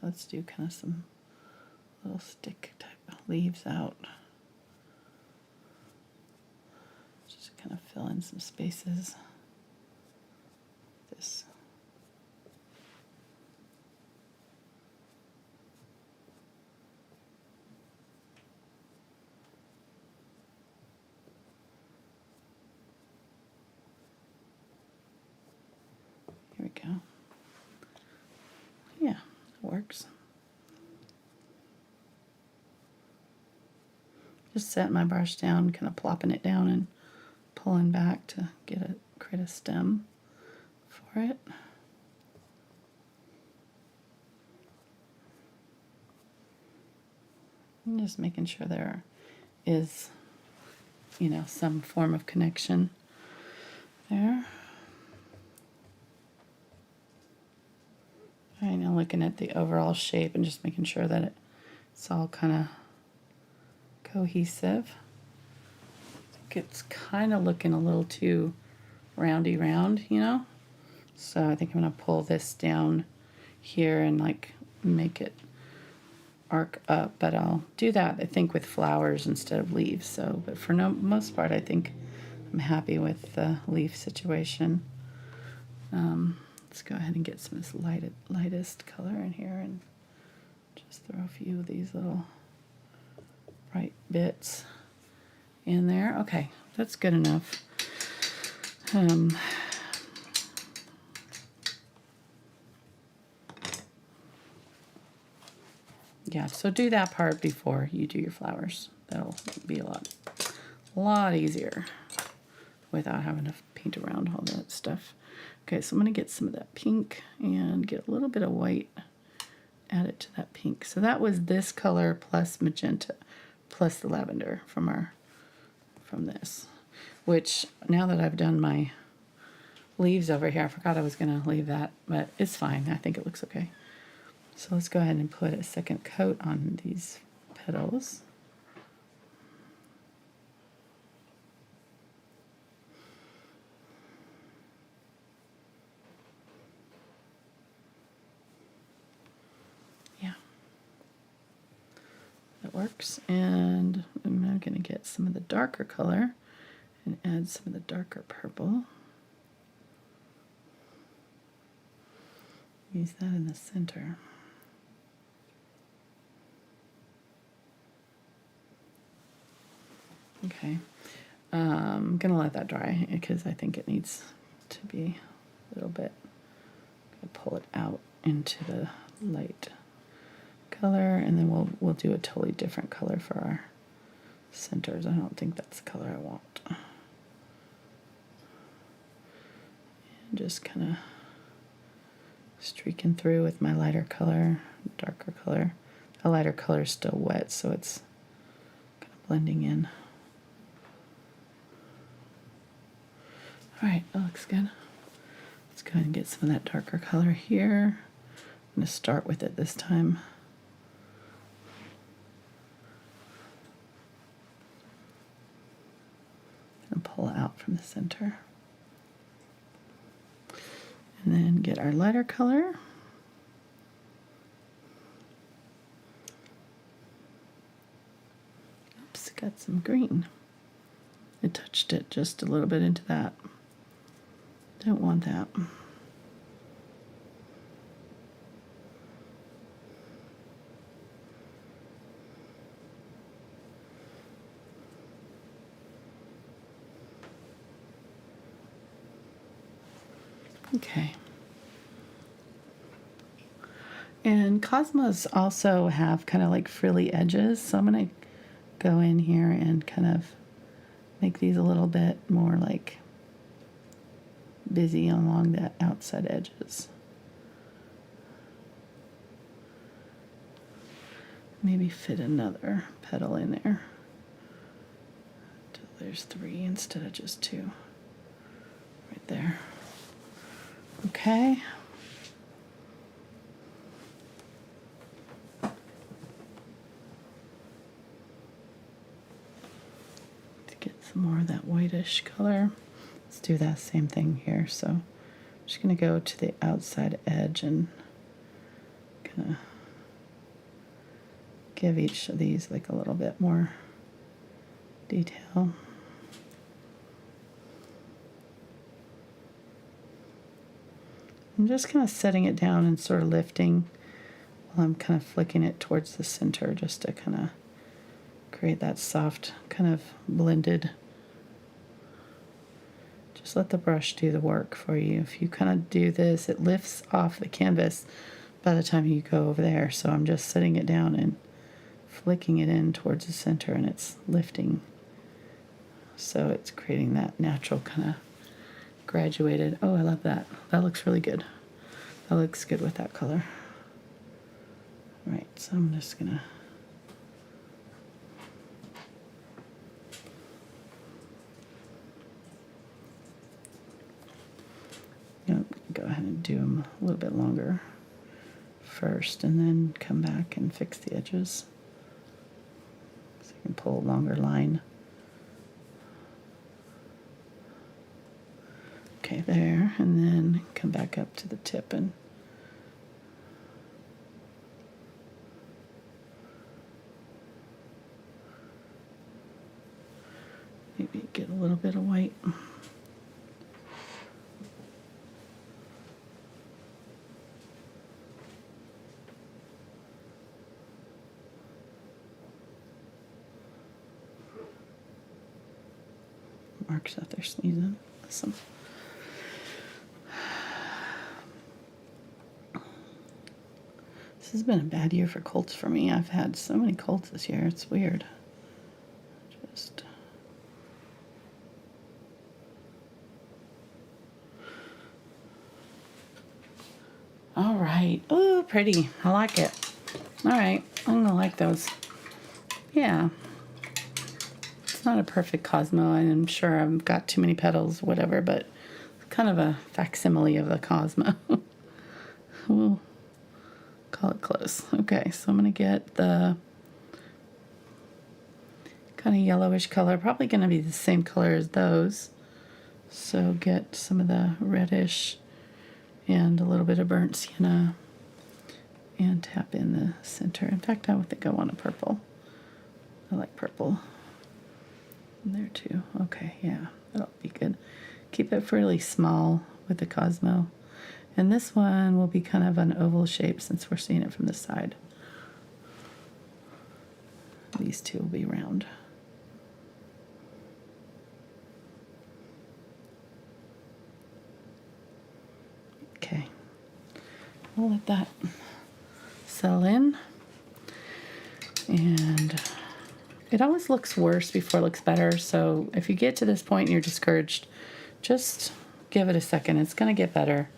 let's do kind of some little stick type leaves out. Just kind of fill in some spaces. This. Here we go. Yeah, it works. Just setting my brush down, kind of plopping it down and pulling back to create a stem for it. And just making sure there is, you know, some form of connection there. All right, now looking at the overall shape and just making sure that it's all kind of cohesive. I think it's kind of looking a little too roundy round, you know? So I think I'm going to pull this down here and like make it arc up, but I'll do that, I think, with flowers instead of leaves. So, but for most part, I think I'm happy with the leaf situation. Let's go ahead and get some of this lightest color in here and just throw a few of these little bright bits in there. Okay, that's good enough. Yeah, so do that part before you do your flowers. That'll be a lot easier without having to paint around all that stuff. Okay, so I'm going to get some of that pink and get a little bit of white, add it to that pink. So that was this color plus magenta plus the lavender from this, which now that I've done my leaves over here, I forgot I was going to leave that, but it's fine. I think it looks okay. So let's go ahead and put a second coat on these petals. Yeah, that works. And I'm now going to get some of the darker color and add some of the darker purple. Use that in the center. Okay, I'm gonna let that dry because I think it needs to be a little bit. Pull it out into the light color, and then we'll do a totally different color for our centers. I don't think that's the color I want. And just kind of streaking through with my lighter color, darker color. The lighter color is still wet, so it's kind of blending in. All right, that looks good. Let's go ahead and get some of that darker color here. I'm going to start with it this time. And pull it out from the center. And then get our lighter color. Oops, got some green. I touched it just a little bit into that. Don't want that. Okay. And Cosmos also have kind of like frilly edges, so I'm going to go in here and kind of make these a little bit more like busy along the outside edges. Maybe fit another petal in there. Until there's 3 instead of just 2. Right there. Okay. To get some more of that whitish color. Let's do that same thing here. So I'm just going to go to the outside edge and kind of give each of these like a little bit more detail. I'm just kind of setting it down and sort of lifting while I'm kind of flicking it towards the center just to kind of create that soft kind of blended. Just let the brush do the work for you. If you kind of do this, it lifts off the canvas by the time you go over there. So I'm just setting it down and flicking it in towards the center, and it's lifting. So it's creating that natural kind of graduated. Oh, I love that. That looks really good. That looks good with that color. Right, so I'm just gonna go ahead and do them a little bit longer first, and then come back and fix the edges. So you can pull a longer line. Okay, there, and then come back up to the tip and maybe get a little bit of white. Marks out their sleeves in. Awesome. This has been a bad year for colts for me. I've had so many colts this year. It's weird. Just all right. Oh, pretty. I like it. All right. I'm gonna like those. Yeah. It's not a perfect Cosmo, and I'm sure I've got too many petals, whatever, but it's kind of a facsimile of the Cosmo. We'll call it close. Okay, so I'm going to get the kind of yellowish color, probably going to be the same color as those. So get some of the reddish and a little bit of burnt sienna and tap in the center. In fact, I would think I want a purple. I like purple. In there too. Okay, yeah, that'll be good. Keep it fairly small with the Cosmo. And this one will be kind of an oval shape since we're seeing it from the side. These two will be round. Okay, we'll let that settle in. And it always looks worse before it looks better, so if you get to this point and you're discouraged, just give it a second. It's going to get better.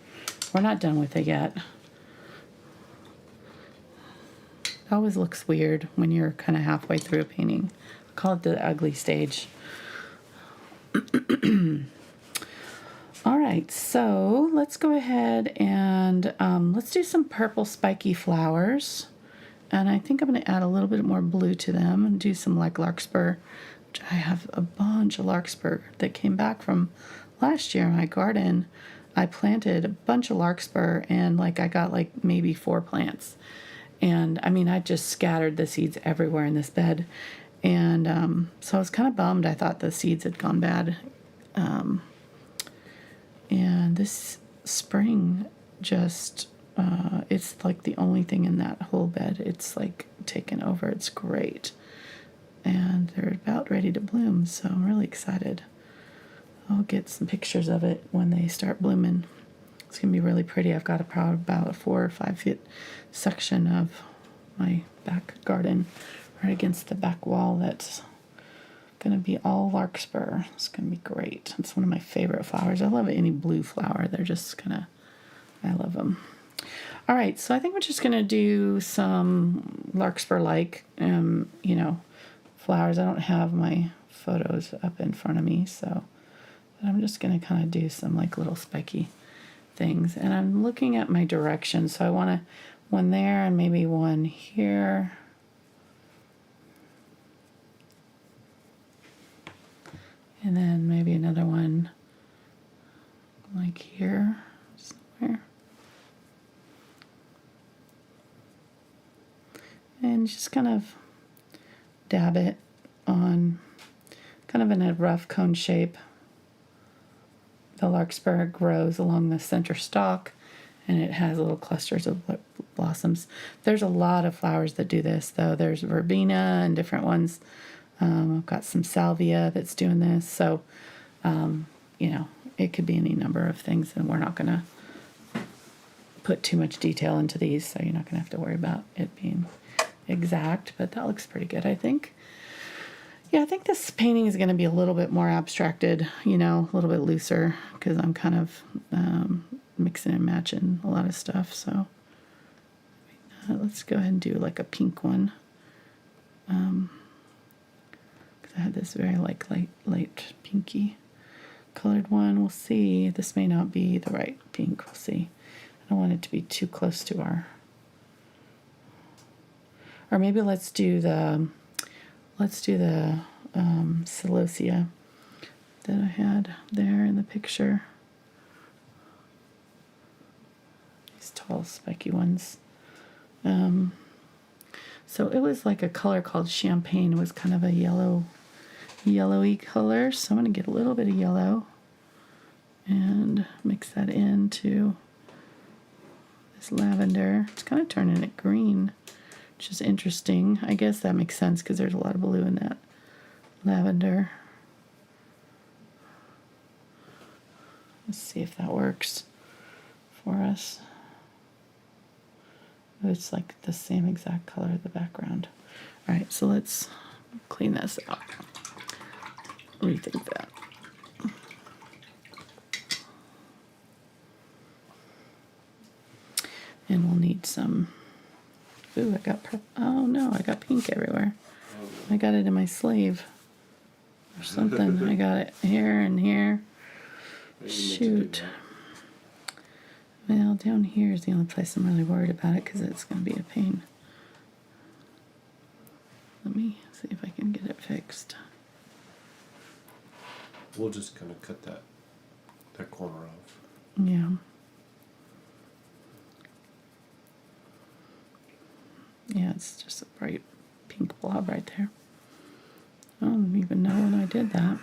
We're not done with it yet. It always looks weird when you're kind of halfway through a painting. I call it the ugly stage. All right, so let's go ahead and let's do some purple spiky flowers. And I think I'm going to add a little bit more blue to them and do some like larkspur, which I have a bunch of larkspur that came back from last year in my garden. I planted a bunch of larkspur, and like I got like maybe 4 plants. And I mean, I just scattered the seeds everywhere in this bed. And so I was kind of bummed. I thought the seeds had gone bad. And this spring just, it's like the only thing in that whole bed. It's like taken over. It's great. And they're about ready to bloom, so I'm really excited. I'll get some pictures of it when they start blooming. It's going to be really pretty. I've got about a 4 or 5 feet section of my back garden right against the back wall that's going to be all larkspur. It's going to be great. It's one of my favorite flowers. I love any blue flower. They're just kind of, I love them. All right, so I think we're just going to do some larkspur-like, flowers. I don't have my photos up in front of me, so but I'm just going to kind of do some like little spiky things. And I'm looking at my direction, so I want one there and maybe one here. And then maybe another one like here somewhere. And then just kind of dab it on, kind of in a rough cone shape. The larkspur grows along the center stalk, and it has little clusters of blossoms. There's a lot of flowers that do this, though. There's verbena and different ones. I've got some salvia that's doing this. So, you know, it could be any number of things, and we're not going to put too much detail into these, so you're not going to have to worry about it being exact, but that looks pretty good, I think. Yeah, I think this painting is going to be a little bit more abstracted, you know, a little bit looser, because I'm kind of mixing and matching a lot of stuff. So let's go ahead and do like a pink one, because I had this very like light pinky colored one. We'll see. This may not be the right pink. We'll see. I don't want it to be too close to our, or maybe let's do the celosia that I had there in the picture. These tall, spiky ones. So it was like a color called champagne. It was kind of a yellowy color. So I'm going to get a little bit of yellow and mix that into this lavender. It's kind of turning it green, which is interesting. I guess that makes sense because there's a lot of blue in that lavender. Let's see if that works for us. It's like the same exact color of the background. All right, so let's clean this out. Rethink that. And we'll need some. Ooh, I got purple. Oh no, I got pink everywhere. I got it in my sleeve or something. I got it here and here. Shoot. Well, down here is the only place I'm really worried about it because it's going to be a pain. Let me see if I can get it fixed. We'll just kind of cut that corner off. Yeah. Yeah, it's just a bright pink blob right there. I don't even know when I did that.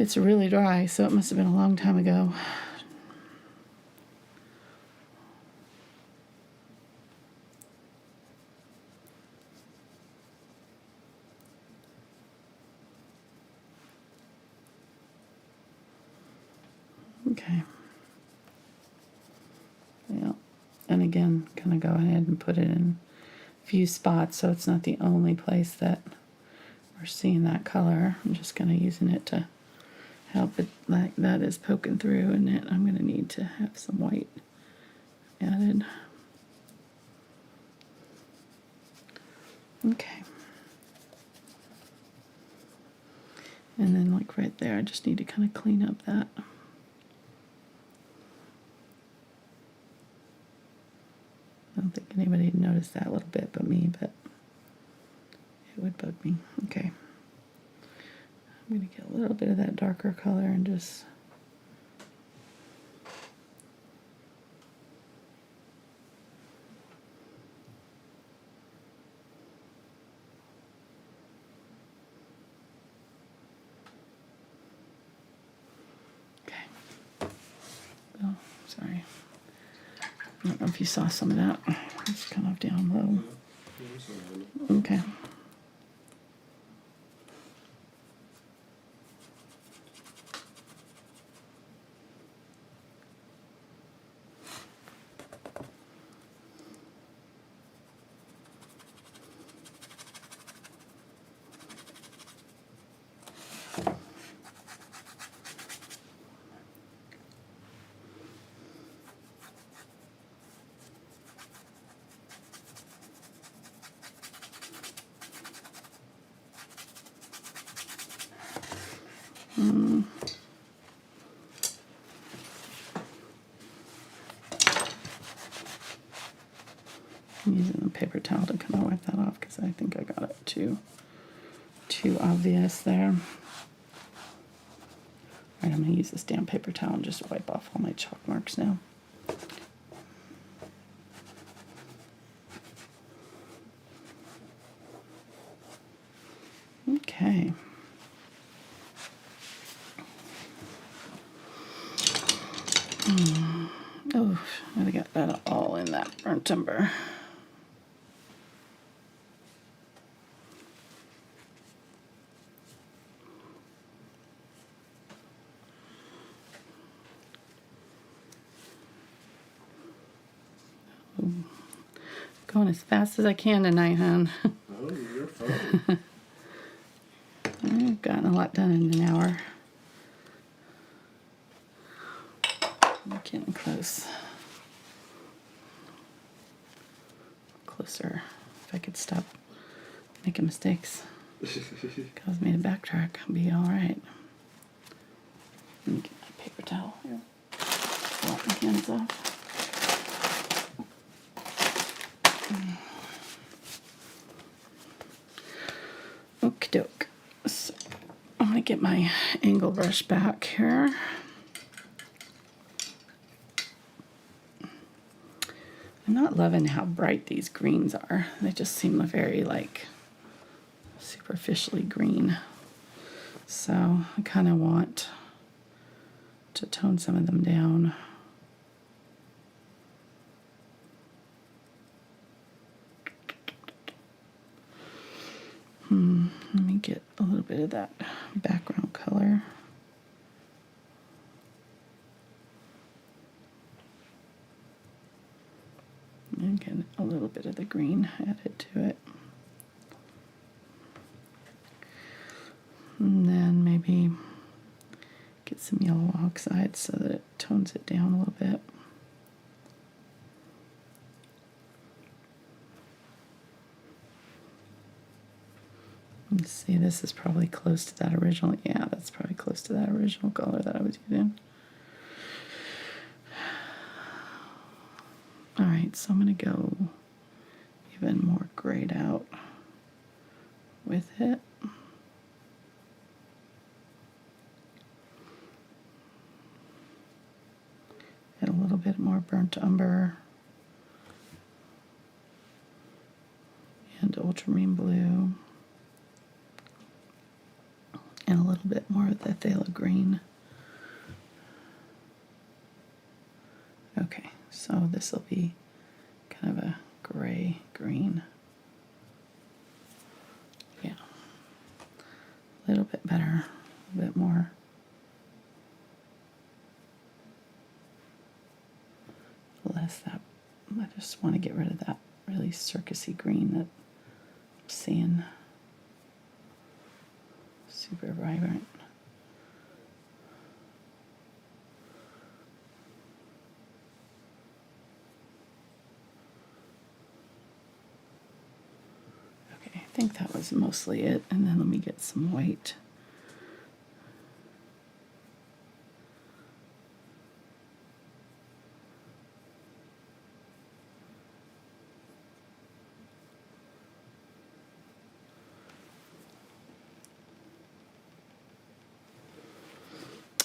It's really dry, so it must have been a long time ago. Okay. Yeah. And again, kind of go ahead and put it in a few spots so it's not the only place that we're seeing that color. I'm just kind of using it to help it, like that is poking through, and then I'm going to need to have some white added. Okay. And then like right there, I just need to kind of clean up that. I don't think anybody would notice that a little bit but me, but it would bug me. Okay. I'm going to get a little bit of that darker color and just okay. Oh, sorry. I don't know if you saw some of that. It's kind of down low. Okay. I'm using a paper towel to kind of wipe that off because I think I got it too obvious there. All right, I'm going to use this damn paper towel and just wipe off all my chalk marks now. Okay. Oh, I got that all in that burnt umber. Going as fast as I can tonight, hon. Oh, you're fine. I've gotten a lot done in an hour. I'm getting close. Closer. If I could stop making mistakes. Cause me to backtrack. I'll be alright. Let me get my paper towel here. Wipe my hands off. Okie doke. So I'm gonna get my angle brush back here. I'm not loving how bright these greens are. They just seem very like superficially green. So I kind of want to tone some of them down. Let me get a little bit of that background color. And get a little bit of the green added to it. And then maybe get some yellow oxide so that it tones it down a little bit. Let's see, this is probably close to that original. Yeah, that's probably close to that original color that I was using. All right, so I'm going to go even more grayed out with it. Add a little bit more burnt umber and ultramarine blue. And a little bit more of the phthalo green. Okay, so this will be kind of a gray green. Yeah, a little bit better, a bit more. Less that, I just want to get rid of that really circusy green that I'm seeing. Super vibrant. Okay, I think that was mostly it. And then let me get some white.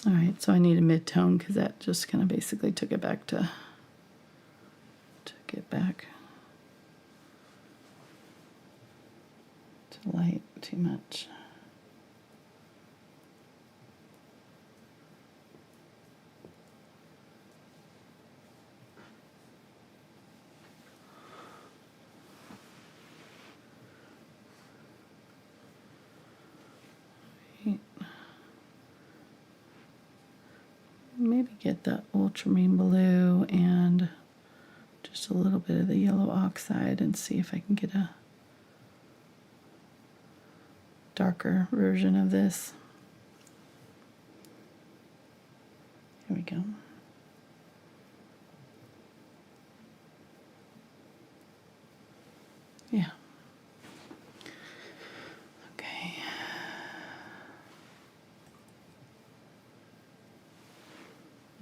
All right, so I need a mid-tone because that just kind of basically took it back to light too much. Maybe get the ultramarine blue and just a little bit of the yellow oxide and see if I can get a darker version of this. Here we go. Yeah. Okay.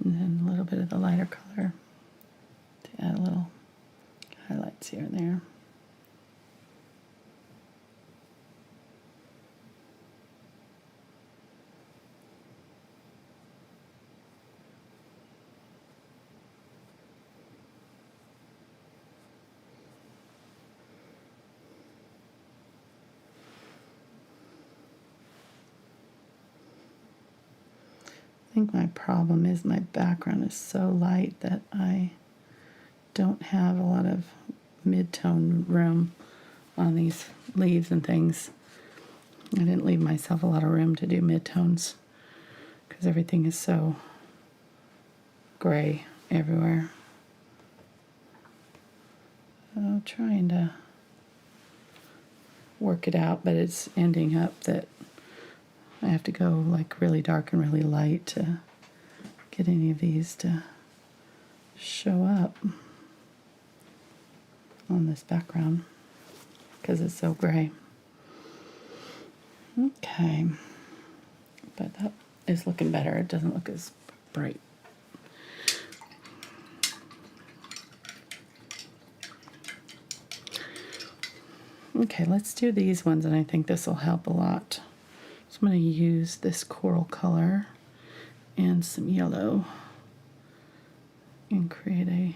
And then a little bit of the lighter color to add a little highlights here and there. I think my problem is my background is so light that I don't have a lot of mid-tone room on these leaves and things. I didn't leave myself a lot of room to do mid-tones because everything is so gray everywhere. So trying to work it out, but it's ending up that I have to go like really dark and really light to get any of these to show up on this background because it's so gray. Okay, but that is looking better. It doesn't look as bright. Okay, let's do these ones, and I think this will help a lot. So I'm going to use this coral color and some yellow and create a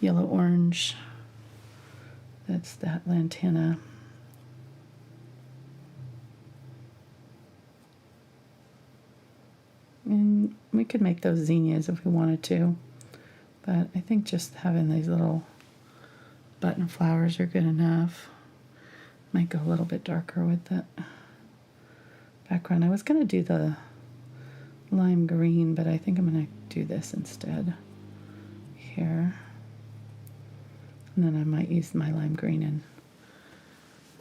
yellow orange. That's that lantana. And we could make those zinnias if we wanted to, but I think just having these little button flowers are good enough. Might go a little bit darker with that background. I was going to do the lime green, but I think I'm going to do this instead here. And then I might use my lime green in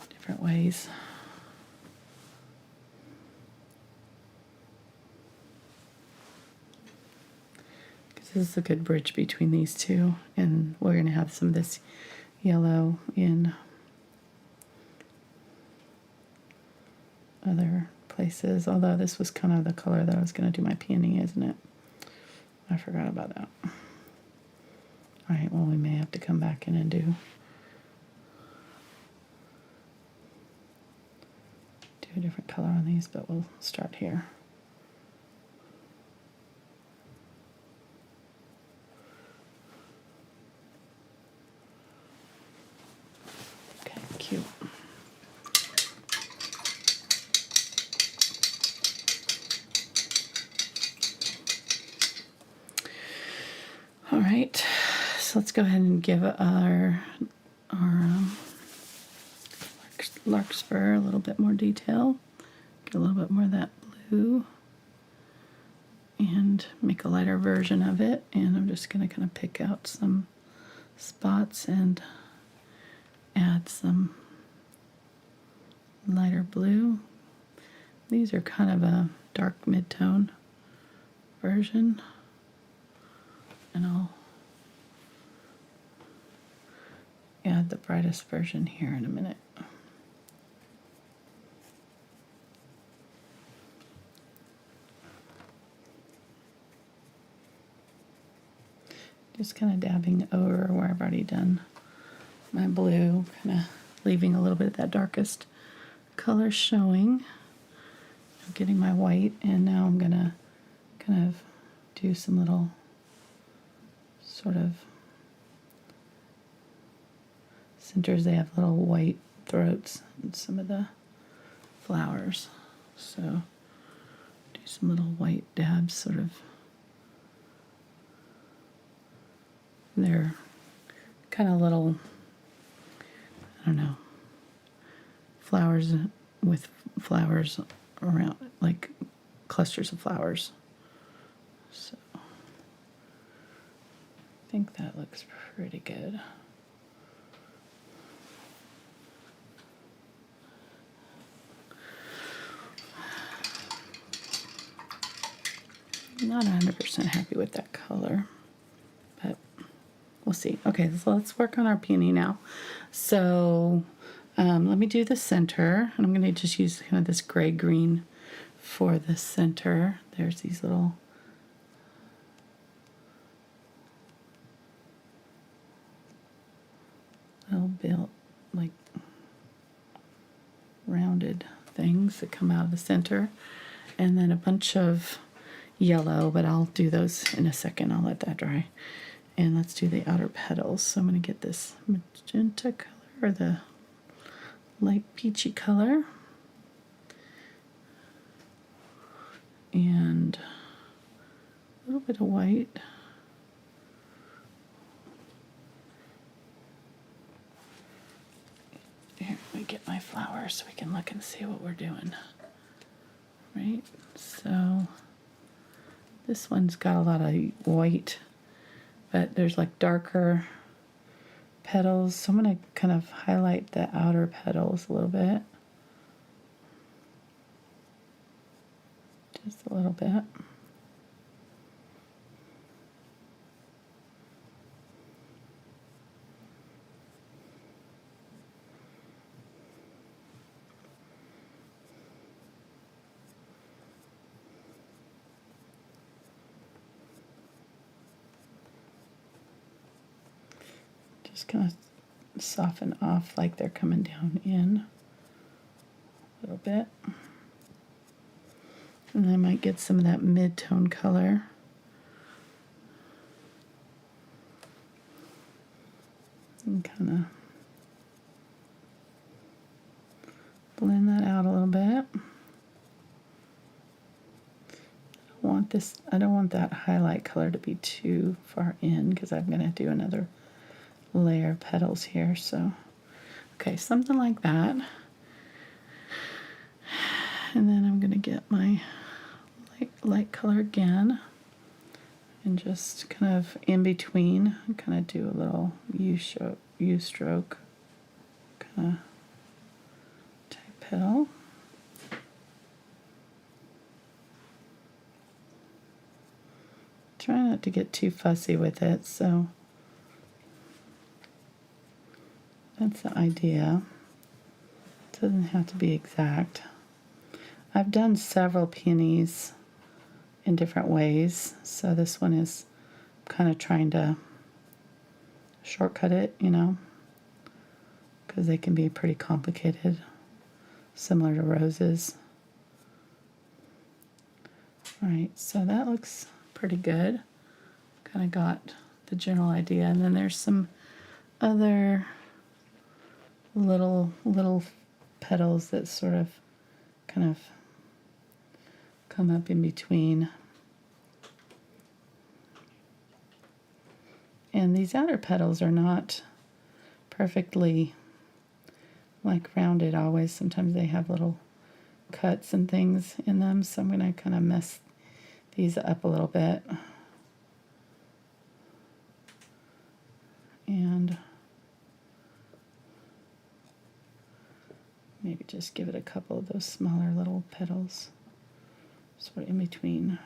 different ways. Because this is a good bridge between these two. And we're going to have some of this yellow in other places. Although this was kind of the color that I was going to do my peony, isn't it? I forgot about that. Alright, well, we may have to come back in and do a different color on these, but we'll start here. Okay, cute. All right, so let's go ahead and give our larkspur a little bit more detail. Get a little bit more of that blue and make a lighter version of it. And I'm just going to kind of pick out some spots and add some lighter blue. These are kind of a dark mid-tone version. And I'll add the brightest version here in a minute. Just kind of dabbing over where I've already done my blue, kind of leaving a little bit of that darkest color showing. I'm getting my white, and now I'm going to kind of do some little sort of centers. They have little white throats in some of the flowers. So do some little white dabs, sort of. They're kind of little, I don't know, flowers with flowers around, like clusters of flowers. So I think that looks pretty good. Not 100% happy with that color, but we'll see. Okay, so let's work on our peony now. So let me do the center, and I'm going to just use kind of this gray-green for the center. There's these little built, like, rounded things that come out of the center. And then a bunch of yellow, but I'll do those in a second. I'll let that dry. And let's do the outer petals. So I'm going to get this magenta color, or the light peachy color. and a little bit of white. Here, let me get my flower so we can look and see what we're doing. Right, so this one's got a lot of white, but there's like darker petals. So I'm going to kind of highlight the outer petals a little bit. Just a little bit. Just kind of soften off like they're coming down in a little bit. And I might get some of that mid-tone color. And kind of blend that out a little bit. I don't want that highlight color to be too far in because I'm going to do another layer of petals here. So, okay, something like that. And then I'm going to get my light color again and just kind of in between, kind of do a little U stroke kind of type petal. Try not to get too fussy with it, so that's the idea. It doesn't have to be exact. I've done several peonies in different ways, so this one is kind of trying to shortcut it, you know, because they can be pretty complicated, similar to roses. Alright, so that looks pretty good. Kind of got the general idea, and then there's some other little petals that sort of kind of come up in between. And these outer petals are not perfectly like rounded always. Sometimes they have little cuts and things in them, so I'm going to kind of mess these up a little bit. And maybe just give it a couple of those smaller little petals sort of in between.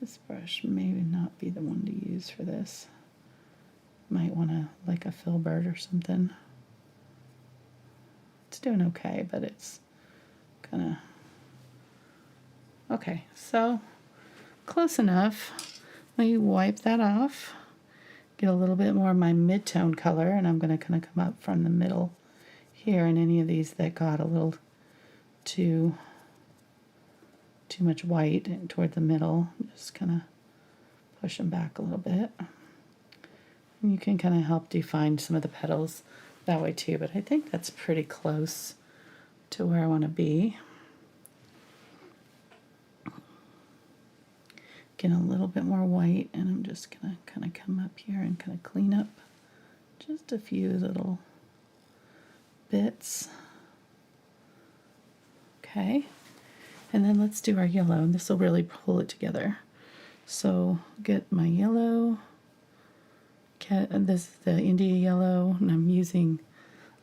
This brush may not be the one to use for this. Might want to like a Filbert or something. It's doing okay, but it's kind of okay. So close enough. Let me wipe that off. Get a little bit more of my mid-tone color, and I'm going to kind of come up from the middle here, and any of these that got a little too much white and toward the middle, just kind of push them back a little bit. And you can kind of help define some of the petals that way too, but I think that's pretty close to where I want to be. Get a little bit more white, and I'm just going to kind of come up here and kind of clean up just a few little bits. Okay. And then let's do our yellow, and this will really pull it together. So get my yellow, this is the India yellow, and I'm using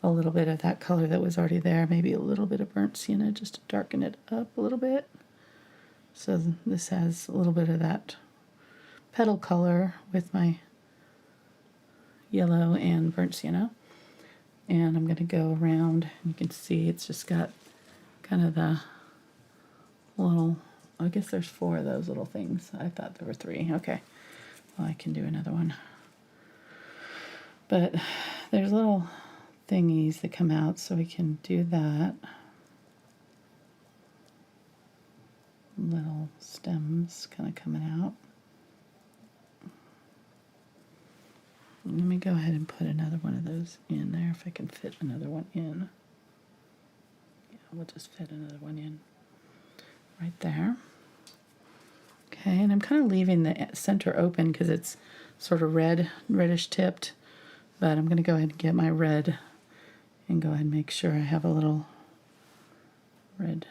a little bit of that color that was already there, maybe a little bit of burnt sienna just to darken it up a little bit. So this has a little bit of that petal color with my yellow and burnt sienna. And I'm going to go around, and you can see it's just got kind of the little, I guess there's 4 of those little things. I thought there were 3. Okay, well, I can do another one. But there's little thingies that come out, so we can do that. Little stems kind of coming out. Let me go ahead and put another one of those in there if I can fit another one in. Yeah. we'll just fit another one in right there. Okay, and I'm kind of leaving the center open because it's sort of reddish tipped, but I'm going to go ahead and get my red and go ahead and make sure I have a little red.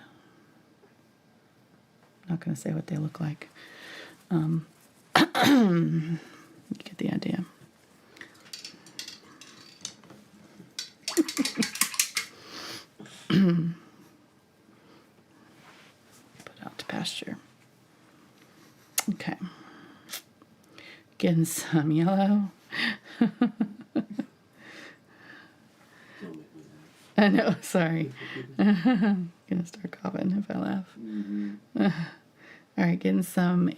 I'm not going to say what they look like. You get the idea. Put out to pasture. Okay. Getting some yellow. I know, sorry. I'm gonna start coughing if I laugh. All right, getting some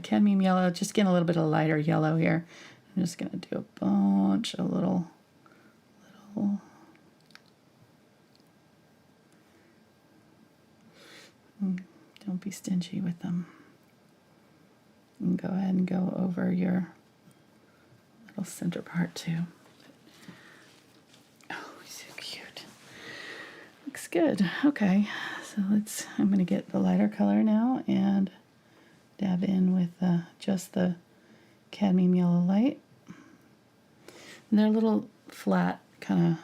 cadmium yellow, just getting a little bit of lighter yellow here. I'm just gonna do a bunch of little. Don't be stingy with them. And go ahead and go over your little center part too. Oh, he's so cute. Looks good. Okay, so I'm going to get the lighter color now and dab in with just the cadmium yellow light. And they're a little flat, kind of,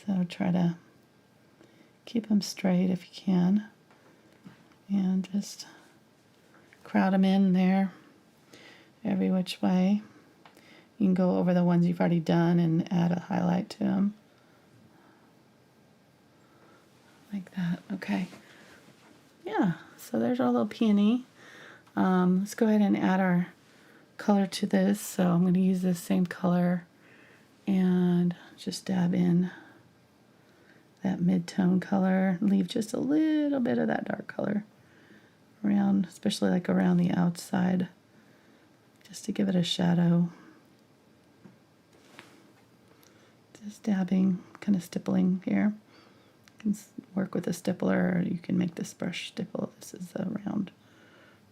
so try to keep them straight if you can. And just crowd them in there every which way. You can go over the ones you've already done and add a highlight to them. Like that. Okay. Yeah, so there's our little peony. Let's go ahead and add our color to this. So I'm going to use this same color and just dab in that mid-tone color. Leave just a little bit of that dark color around, especially like around the outside, just to give it a shadow. Just dabbing, kind of stippling here. You can work with a stippler, or you can make this brush stipple. This is a round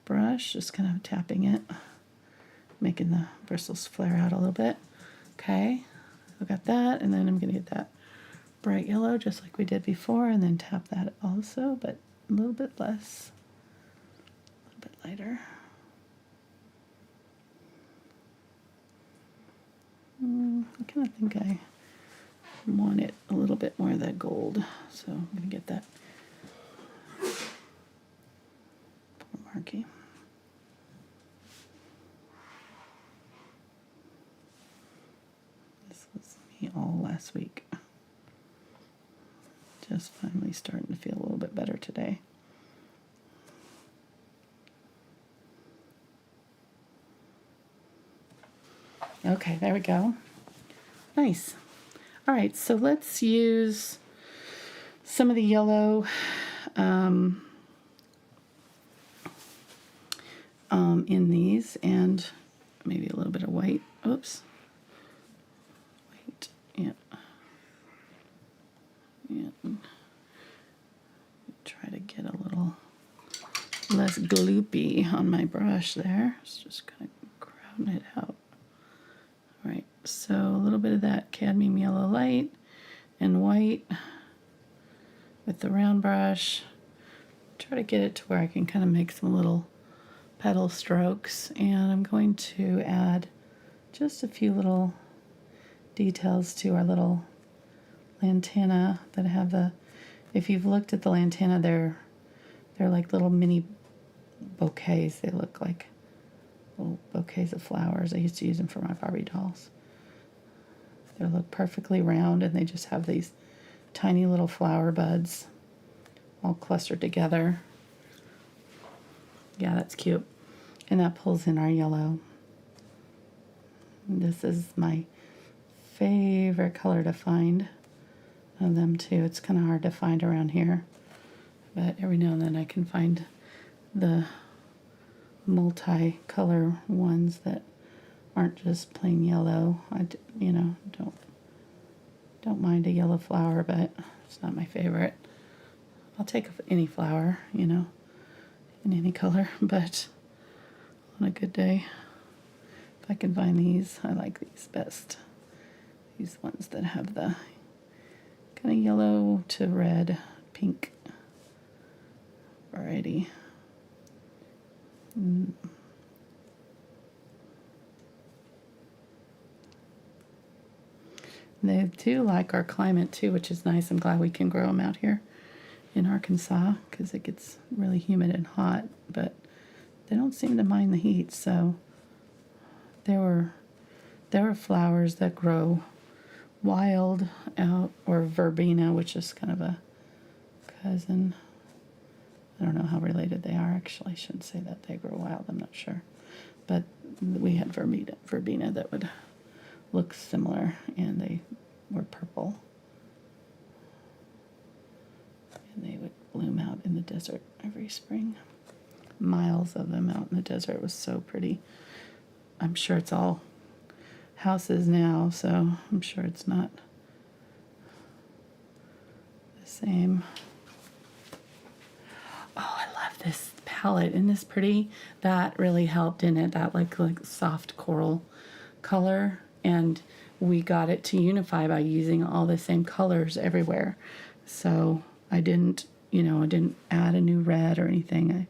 brush, just kind of tapping it, making the bristles flare out a little bit. Okay, I got that, and then I'm going to get that bright yellow just like we did before, and then tap that also, but a little bit less, a little bit lighter. I kind of think I want it a little bit more of that gold, so I'm going to get that marquee. This was me all last week. Just finally starting to feel a little bit better today. Okay, there we go. Nice. All right, so let's use some of the yellow in these, and maybe a little bit of white. Oops. White, yeah. Yeah. Try to get a little less gloopy on my brush there. It's just kind of crowding it out. All right, so a little bit of that cadmium yellow light and white with the round brush. Try to get it to where I can kind of make some little petal strokes, and I'm going to add just a few little details to our little lantana that have the, if you've looked at the lantana, they're like little mini bouquets. They look like little bouquets of flowers. I used to use them for my Barbie dolls. They look perfectly round, and they just have these tiny little flower buds all clustered together. Yeah, that's cute. And that pulls in our yellow. And this is my favorite color to find of them too. It's kind of hard to find around here, but every now and then I can find the multi-color ones that aren't just plain yellow. Don't mind a yellow flower, but it's not my favorite. I'll take any flower, in any color, but on a good day, if I can find these, I like these best. These ones that have the kind of yellow to red pink variety. They do like our climate too, which is nice. I'm glad we can grow them out here in Arkansas because it gets really humid and hot, but they don't seem to mind the heat. So there were flowers that grow wild out, or verbena, which is kind of a cousin. I don't know how related they are. Actually, I shouldn't say that they grow wild. I'm not sure. But we had verbena that would look similar, and they were purple. And they would bloom out in the desert every spring. Miles of them out in the desert. It was so pretty. I'm sure it's all houses now, so I'm sure it's not the same. Oh, I love this palette. Isn't this pretty? That really helped in it, that like soft coral color. And we got it to unify by using all the same colors everywhere. So I didn't add a new red or anything.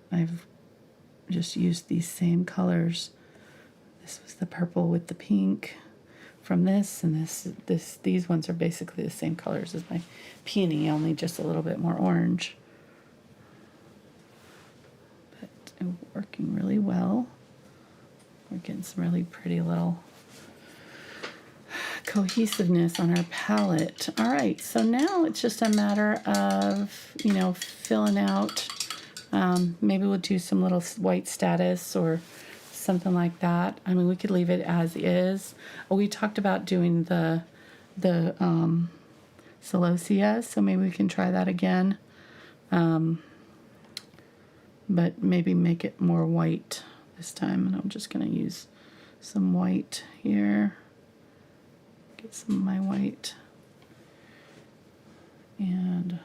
I've just used these same colors. This was the purple with the pink from this, and these ones are basically the same colors as my peony, only just a little bit more orange. But it's working really well. We're getting some really pretty little cohesiveness on our palette. All right, so now it's just a matter of, filling out. Maybe we'll do some little white status or something like that. I mean, we could leave it as is. We talked about doing the celosia, so maybe we can try that again. But maybe make it more white this time. And I'm just going to use some white here. Get some of my white. And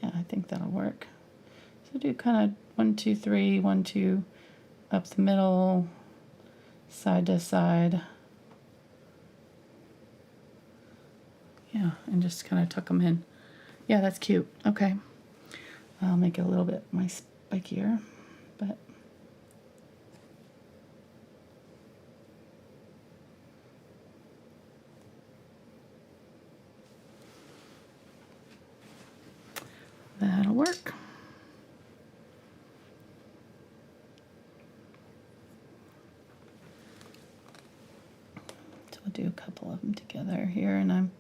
yeah, I think that'll work. So do kind of 1, 2, 3, 1, 2, up the middle, side to side. Yeah, and just kind of tuck them in. Yeah, that's cute. Okay. I'll make it a little bit more spikier, but that'll work. So we'll do a couple of them together here, and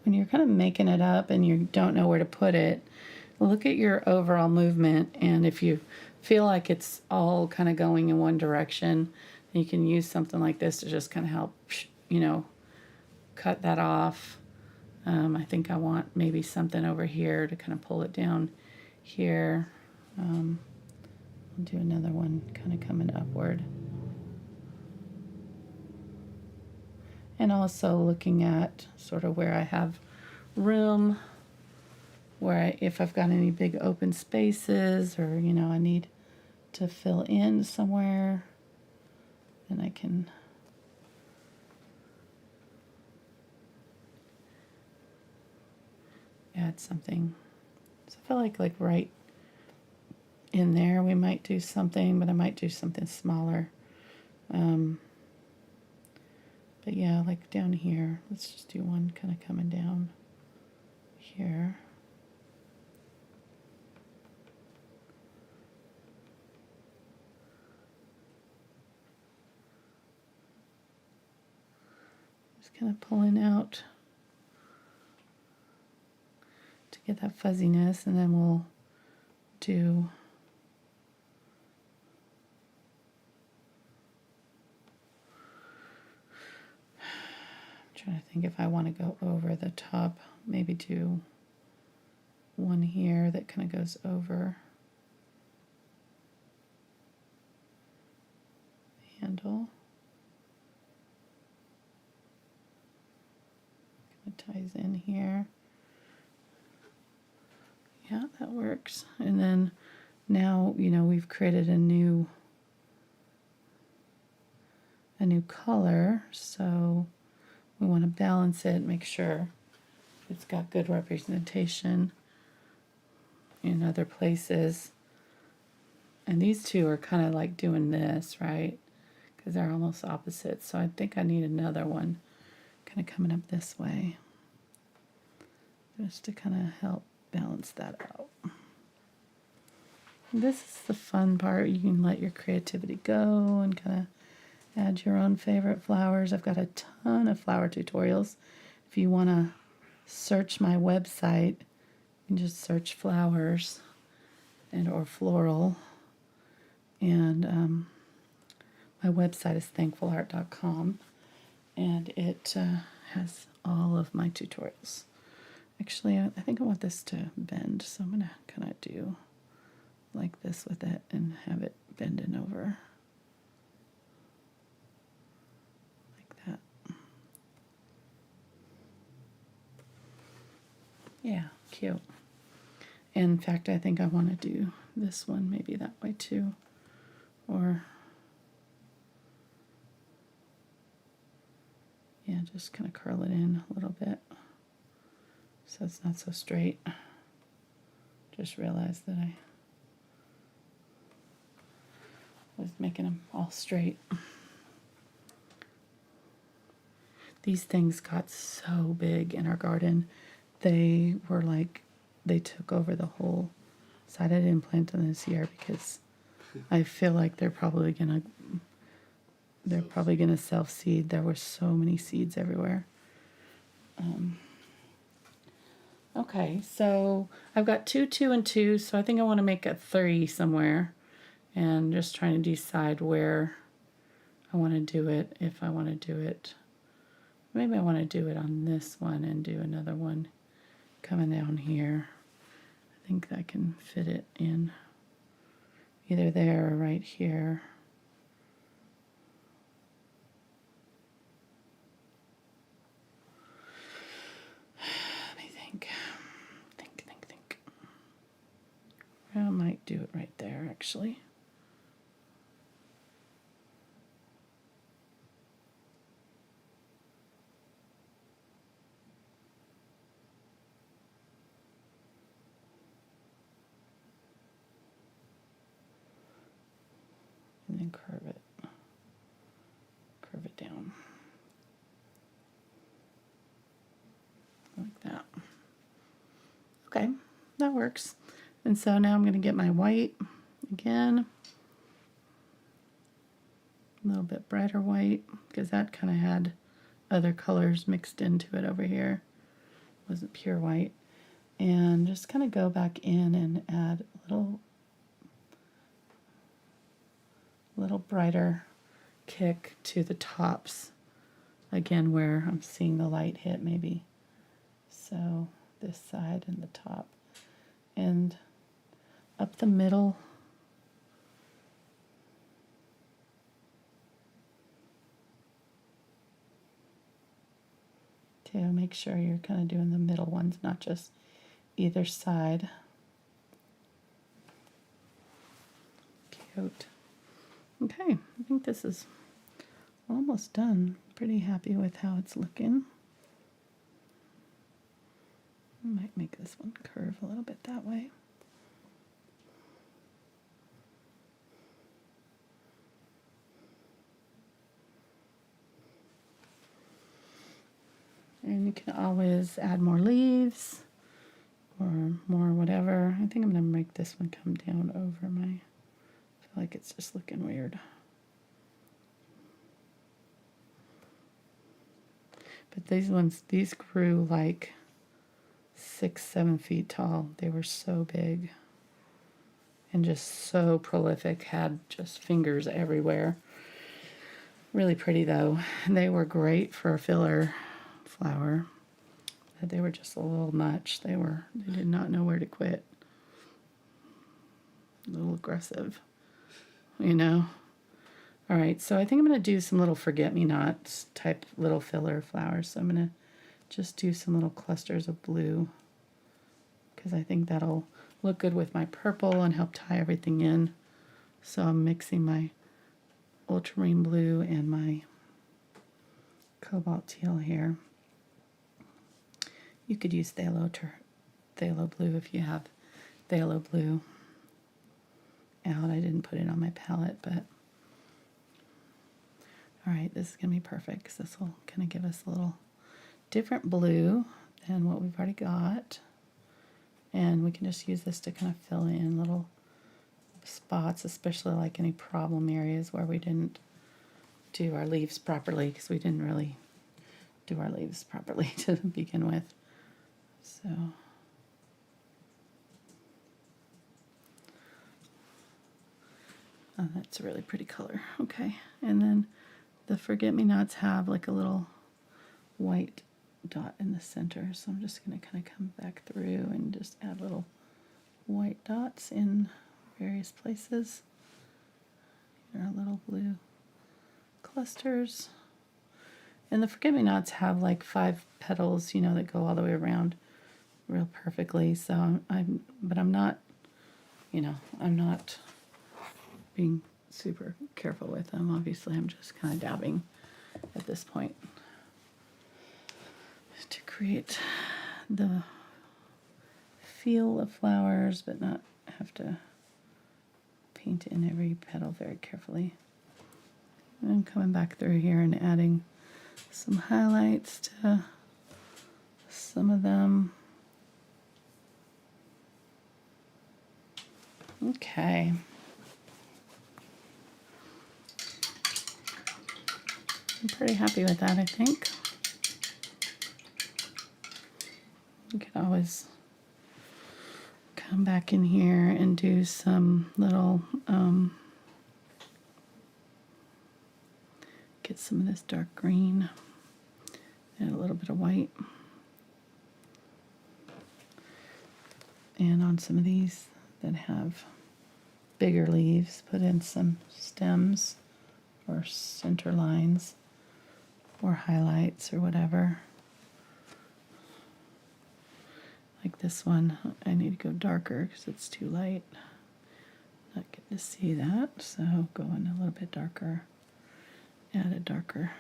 when you're kind of making it up and you don't know where to put it, look at your overall movement, and if you feel like it's all kind of going in one direction, you can use something like this to just kind of help, cut that off. I think I want maybe something over here to kind of pull it down here. I'll do another one kind of coming upward. And also looking at sort of where I have room, where if I've got any big open spaces, or I need to fill in somewhere, then I can add something. So I feel like right in there we might do something, but I might do something smaller. But yeah, like down here, let's just do one kind of coming down here. Just kind of pulling out to get that fuzziness, and then we'll do trying to think if I want to go over the top, maybe do one here that kind of goes over the handle. Kind of ties in here. Yeah, that works. And then now, we've created a new color, so we want to balance balance it, make sure it's got good representation in other places. And these two are kind of like doing this, right? Because they're almost opposite. So I think I need another one kind of coming up this way, just to kind of help balance that out. And this is the fun part. You can let your creativity go and kind of add your own favorite flowers. I've got a ton of flower tutorials. If you want to search my website, you can just search flowers and or floral. And my website is thankfulart.com, and it has all of my tutorials. Actually, I think I want this to bend, so I'm going to kind of do like this with it and have it bending over. Like that. Yeah, cute. In fact, I think I want to do this one maybe that way too. Or, yeah, just kind of curl it in a little bit so it's not so straight. Just realized that I was making them all straight. These things got so big in our garden. They were like, they took over the whole side. I didn't plant them this year because I feel like they're probably gonna self-seed. There were so many seeds everywhere. Okay, so I've got 2, 2, and 2, so I think I want to make a 3 somewhere, and just trying to decide where I want to do it. If I want to do it, maybe I want to do it on this one and do another one coming down here. I think I can fit it in either there or right here. Let me think. Think. I might do it right there, actually. And then curve it down like that. Okay, that works. And so now I'm going to get my white again, a little bit brighter white, because that kind of had other colors mixed into it over here. It wasn't pure white. And just kind of go back in and add a little brighter kick to the tops, again where I'm seeing the light hit maybe. So this side and the top, and up the middle. To make sure you're kind of doing the middle ones, not just either side. Cute. Okay, I think this is almost done. Pretty happy with how it's looking. I might make this one curve a little bit that way. And you can always add more leaves or more whatever. I think I'm going to make this one come down over my, I feel like it's just looking weird. But these grew like 6, 7 feet tall. They were so big and just so prolific, had just fingers everywhere. Really pretty though. And they were great for a filler flower. But they were just a little much. They did not know where to quit. A little aggressive, you know. All right, so I think I'm going to do some little forget-me-nots type little filler flowers. So I'm going to just do some little clusters of blue, because I think that'll look good with my purple and help tie everything in. So I'm mixing my Ultramarine Blue and my Cobalt Teal here. You could use phthalo blue if you have phthalo blue out. I didn't put it on my palette, but all right, this is going to be perfect because this will kind of give us a little different blue than what we've already got. And we can just use this to kind of fill in little spots, especially like any problem areas where we didn't do our leaves properly, because we didn't really do our leaves properly to begin with. So oh, that's a really pretty color. Okay, and then the forget-me-nots have like a little white dot in the center, so I'm just going to kind of come back through and just add little white dots in various places. Here are little blue clusters. And the forget-me-nots have like 5 petals, you know, that go all the way around real perfectly. So I'm not, you know, I'm not being super careful with them. Obviously, I'm just kind of dabbing at this point to create the feel of flowers, but not have to paint in every petal very carefully. And I'm coming back through here and adding some highlights to some of them. Okay. I'm pretty happy with that, I think. You could always come back in here and do some little, get some of this dark green, add a little bit of white. And on some of these that have bigger leaves, put in some stems or center lines or highlights or whatever. Like this one, I need to go darker because it's too light. Not getting to see that, so go in a little bit darker. Add a darker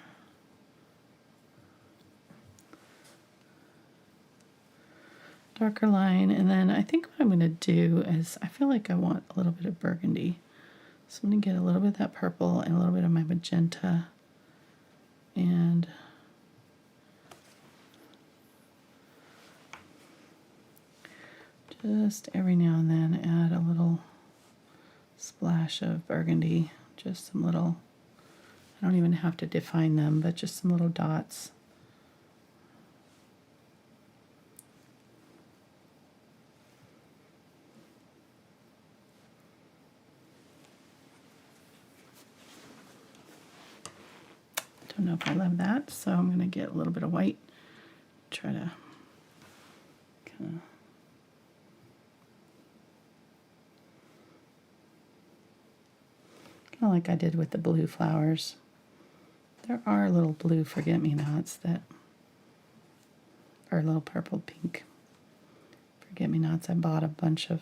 line, and then I think what I'm going to do is I feel like I want a little bit of burgundy, so I'm going to get a little bit of that purple and a little bit of my magenta, and just every now and then add a little splash of burgundy, just some little, I don't even have to define them, but just some little dots. Don't know if I love that, so I'm going to get a little bit of white, try to kind of like I did with the blue flowers. There are little blue forget-me-nots that are little purple pink forget-me-nots. I bought a bunch of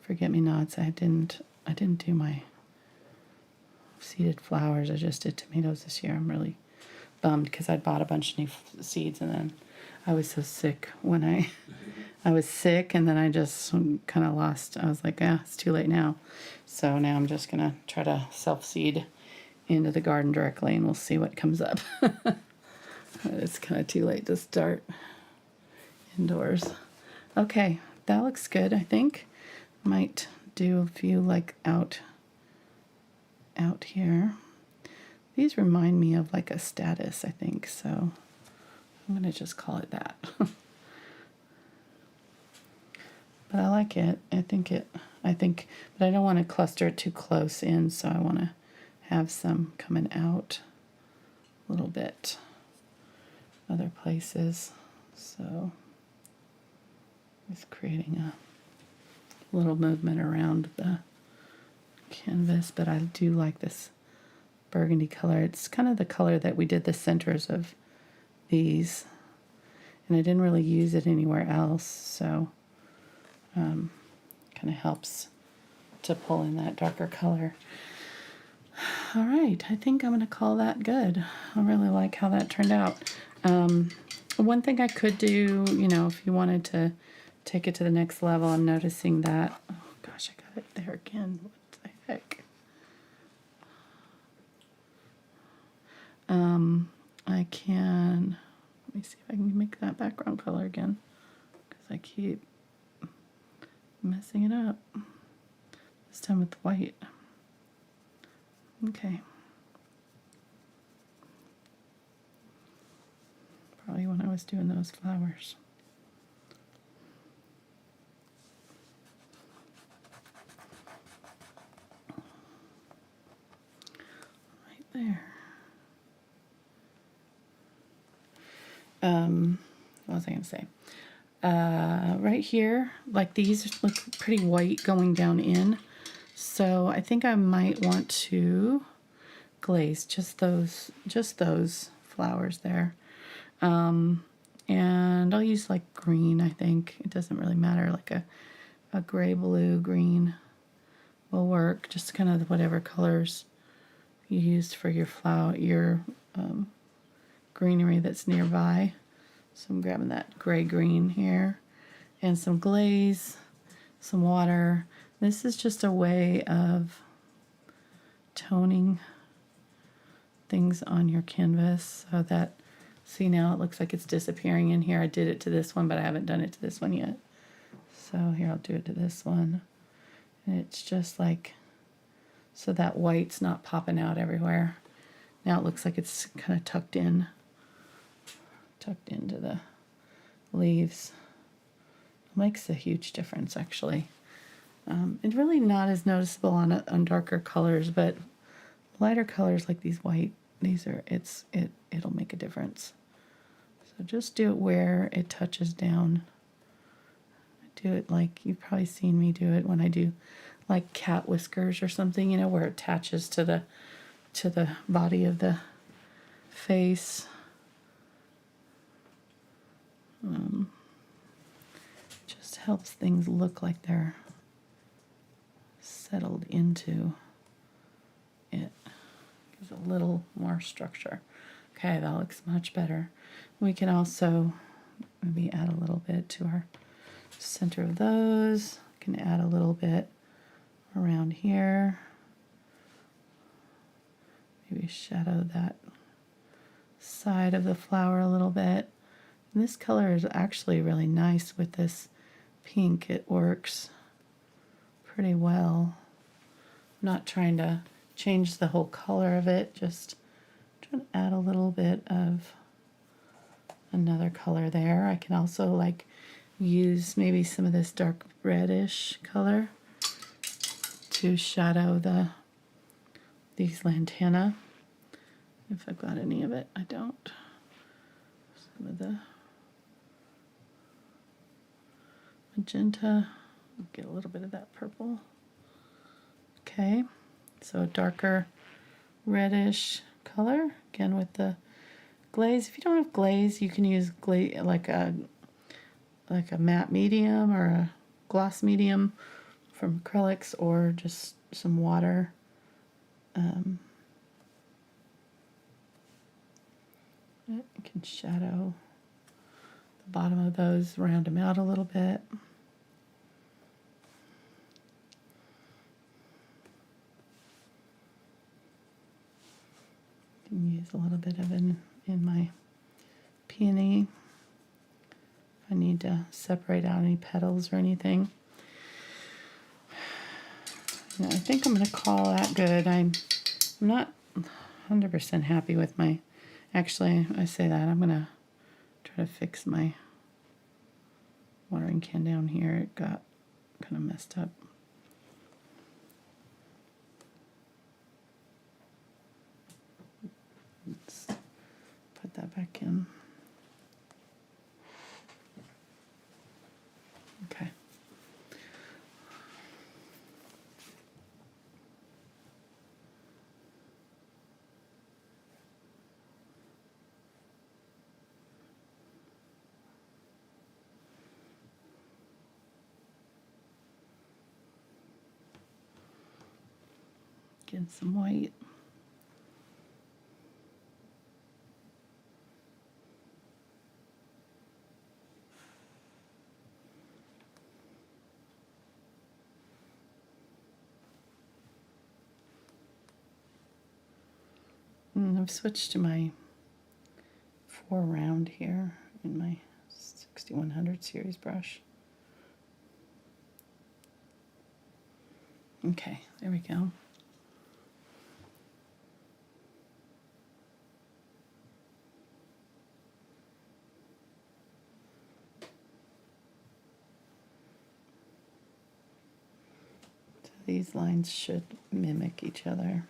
forget-me-nots. I didn't do my seeded flowers. I just did tomatoes this year. I'm really bummed because I bought a bunch of new seeds, and then I was so sick when I was sick, and then I just kind of lost. I was like, it's too late now. So now I'm just gonna try to self-seed into the garden directly, and we'll see what comes up. It's kind of too late to start indoors. Okay, that looks good. I think might do a few like out here. These remind me of like a status, I think, so I'm gonna just call it that. But I like it. I think, but I don't want to cluster it too close in, so I want to have some coming out a little bit other places. So just creating a little movement around the canvas, but I do like this burgundy color. It's kind of the color that we did the centers of these, and I didn't really use it anywhere else, so kind of helps to pull in that darker color. All right, I think I'm going to call that good. I really like how that turned out. One thing I could do, you know, if you wanted to take it to the next level, I'm noticing that, oh gosh, I got it there again. What the heck? I can, let me see if I can make that background color again, because I keep messing it up. This time with the white. Okay. Probably when I was doing those flowers. Right there. What was I going to say? Right here, like these look pretty white going down in. So I think I might want to glaze just those flowers there. And I'll use like green, I think. It doesn't really matter, like a gray, blue, green will work. Just kind of whatever colors you used for your flower, your greenery that's nearby. So I'm grabbing that gray-green here. And some glaze, some water. This is just a way of toning things on your canvas so that, see now it looks like it's disappearing in here. I did it to this one, but I haven't done it to this one yet. So here, I'll do it to this one. And it's just like, so that white's not popping out everywhere. Now it looks like it's kind of tucked into the leaves. It makes a huge difference, actually. It's really not as noticeable on darker colors, but lighter colors like these white, it'll make a difference. So just do it where it touches down. I do it like you've probably seen me do it when I do like cat whiskers or something, you know, where it attaches to the body of the face. Just helps things look like they're settled into it. Gives a little more structure. Okay, that looks much better. We can also maybe add a little bit to our center of those. Can add a little bit around here. Maybe shadow that side of the flower a little bit. And this color is actually really nice with this pink. It works pretty well. I'm not trying to change the whole color of it, just trying to add a little bit of another color there. I can also like use maybe some of this dark reddish color to shadow these lantana. If I've got any of it, I don't. Some of the magenta, get a little bit of that purple. Okay, so a darker reddish color, again with the glaze. If you don't have glaze, you can use glaze like a matte medium or a gloss medium from Acrylics, or just some water. You can shadow the bottom of those, round them out a little bit. You can use a little bit of it in my peony if I need to separate out any petals or anything. Yeah, I think I'm going to call that good. I'm not 100% happy with my, actually, I say that, I'm going to try to fix my watering can down here. It got kind of messed up. Let's put that back in. Okay. Get some white. I've switched to my 4 round here in my 6100 series brush. Okay, there we go. So these lines should mimic each other.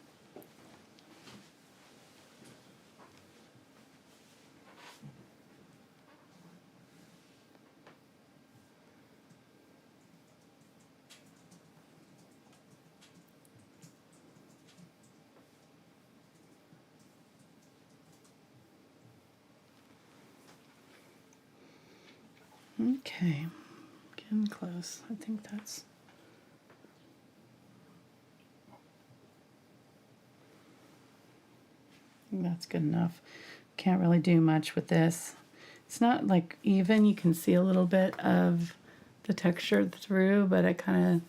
Okay, getting close. I think that's good enough. Can't really do much with this. It's not like even. You can see a little bit of the texture through, but I kind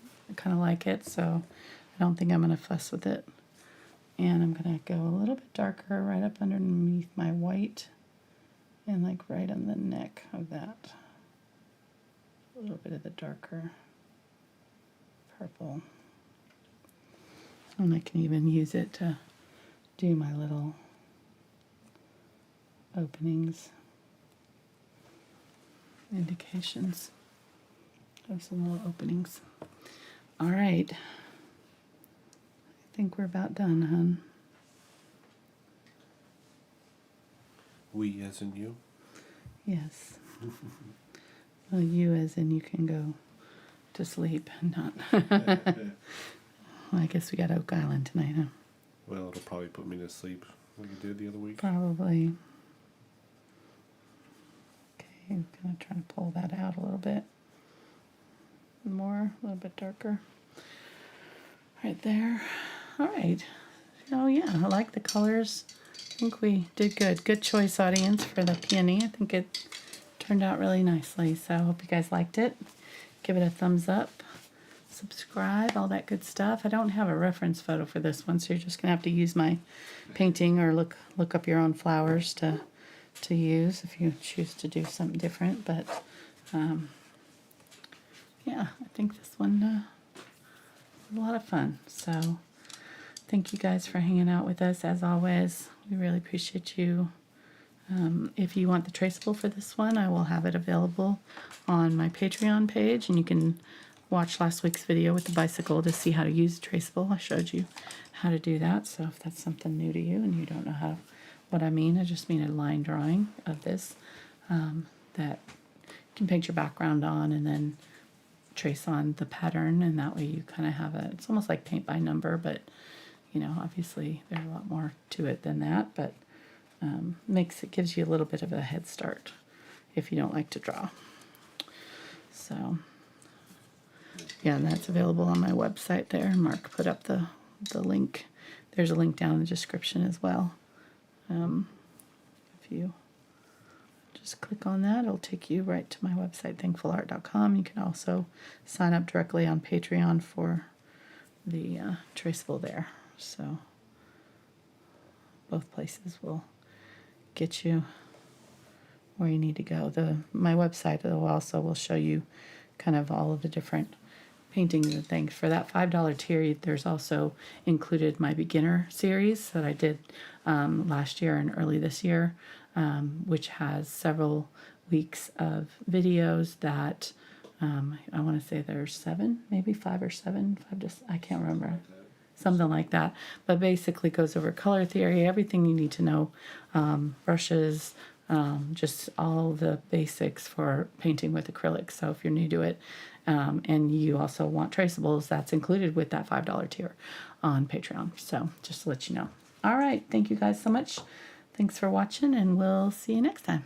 of like it, so I don't think I'm gonna fuss with it. And I'm gonna go a little bit darker right up underneath my white, and like right on the neck of that. A little bit of the darker purple. And I can even use it to do my little openings, indications of some little openings. All right. I think we're about done, hon. We as in you? Yes. Well, you as in you can go to sleep and not. Well, I guess we got Oak Island tonight, huh? Well, it'll probably put me to sleep like it did the other week. Probably. Okay, I'm going to try to pull that out a little bit more, a little bit darker. Right there. All right. Oh, yeah, I like the colors. I think we did good. Good choice, audience, for the peony. I think it turned out really nicely, so I hope you guys liked it. Give it a thumbs up. Subscribe, all that good stuff. I don't have a reference photo for this one, so you're just gonna have to use my painting or look up your own flowers to use if you choose to do something different. But yeah, I think this one was a lot of fun. So thank you guys for hanging out with us as always. We really appreciate you. If you want the traceable for this one, I will have it available on my Patreon page, and you can watch last week's video with the bicycle to see how to use traceable. I showed you how to do that, so if that's something new to you and you don't know what I mean, I just mean a line drawing of this that you can paint your background on and then trace on the pattern, and that way you kind of have it's almost like paint by number, but you know, obviously there's a lot more to it than that, but gives you a little bit of a head start if you don't like to draw. So yeah, and that's available on my website there. Mark put up the link. There's a link down in the description as well. If you just click on that, it'll take you right to my website, thankfulart.com. You can also sign up directly on Patreon for the traceable there. So both places will get you where you need to go. My website also will show you kind of all of the different paintings and things. For that $5 tier, there's also included my beginner series that I did last year and early this year, which has several weeks of videos that I want to say there's 7, maybe 5 or 7. I can't remember. Something like that. But basically goes over color theory, everything you need to know, brushes, just all the basics for painting with acrylic. So if you're new to it and you also want traceables, that's included with that $5 tier on Patreon. So just to let you know. All right. Thank you guys so much. Thanks for watching, and we'll see you next time.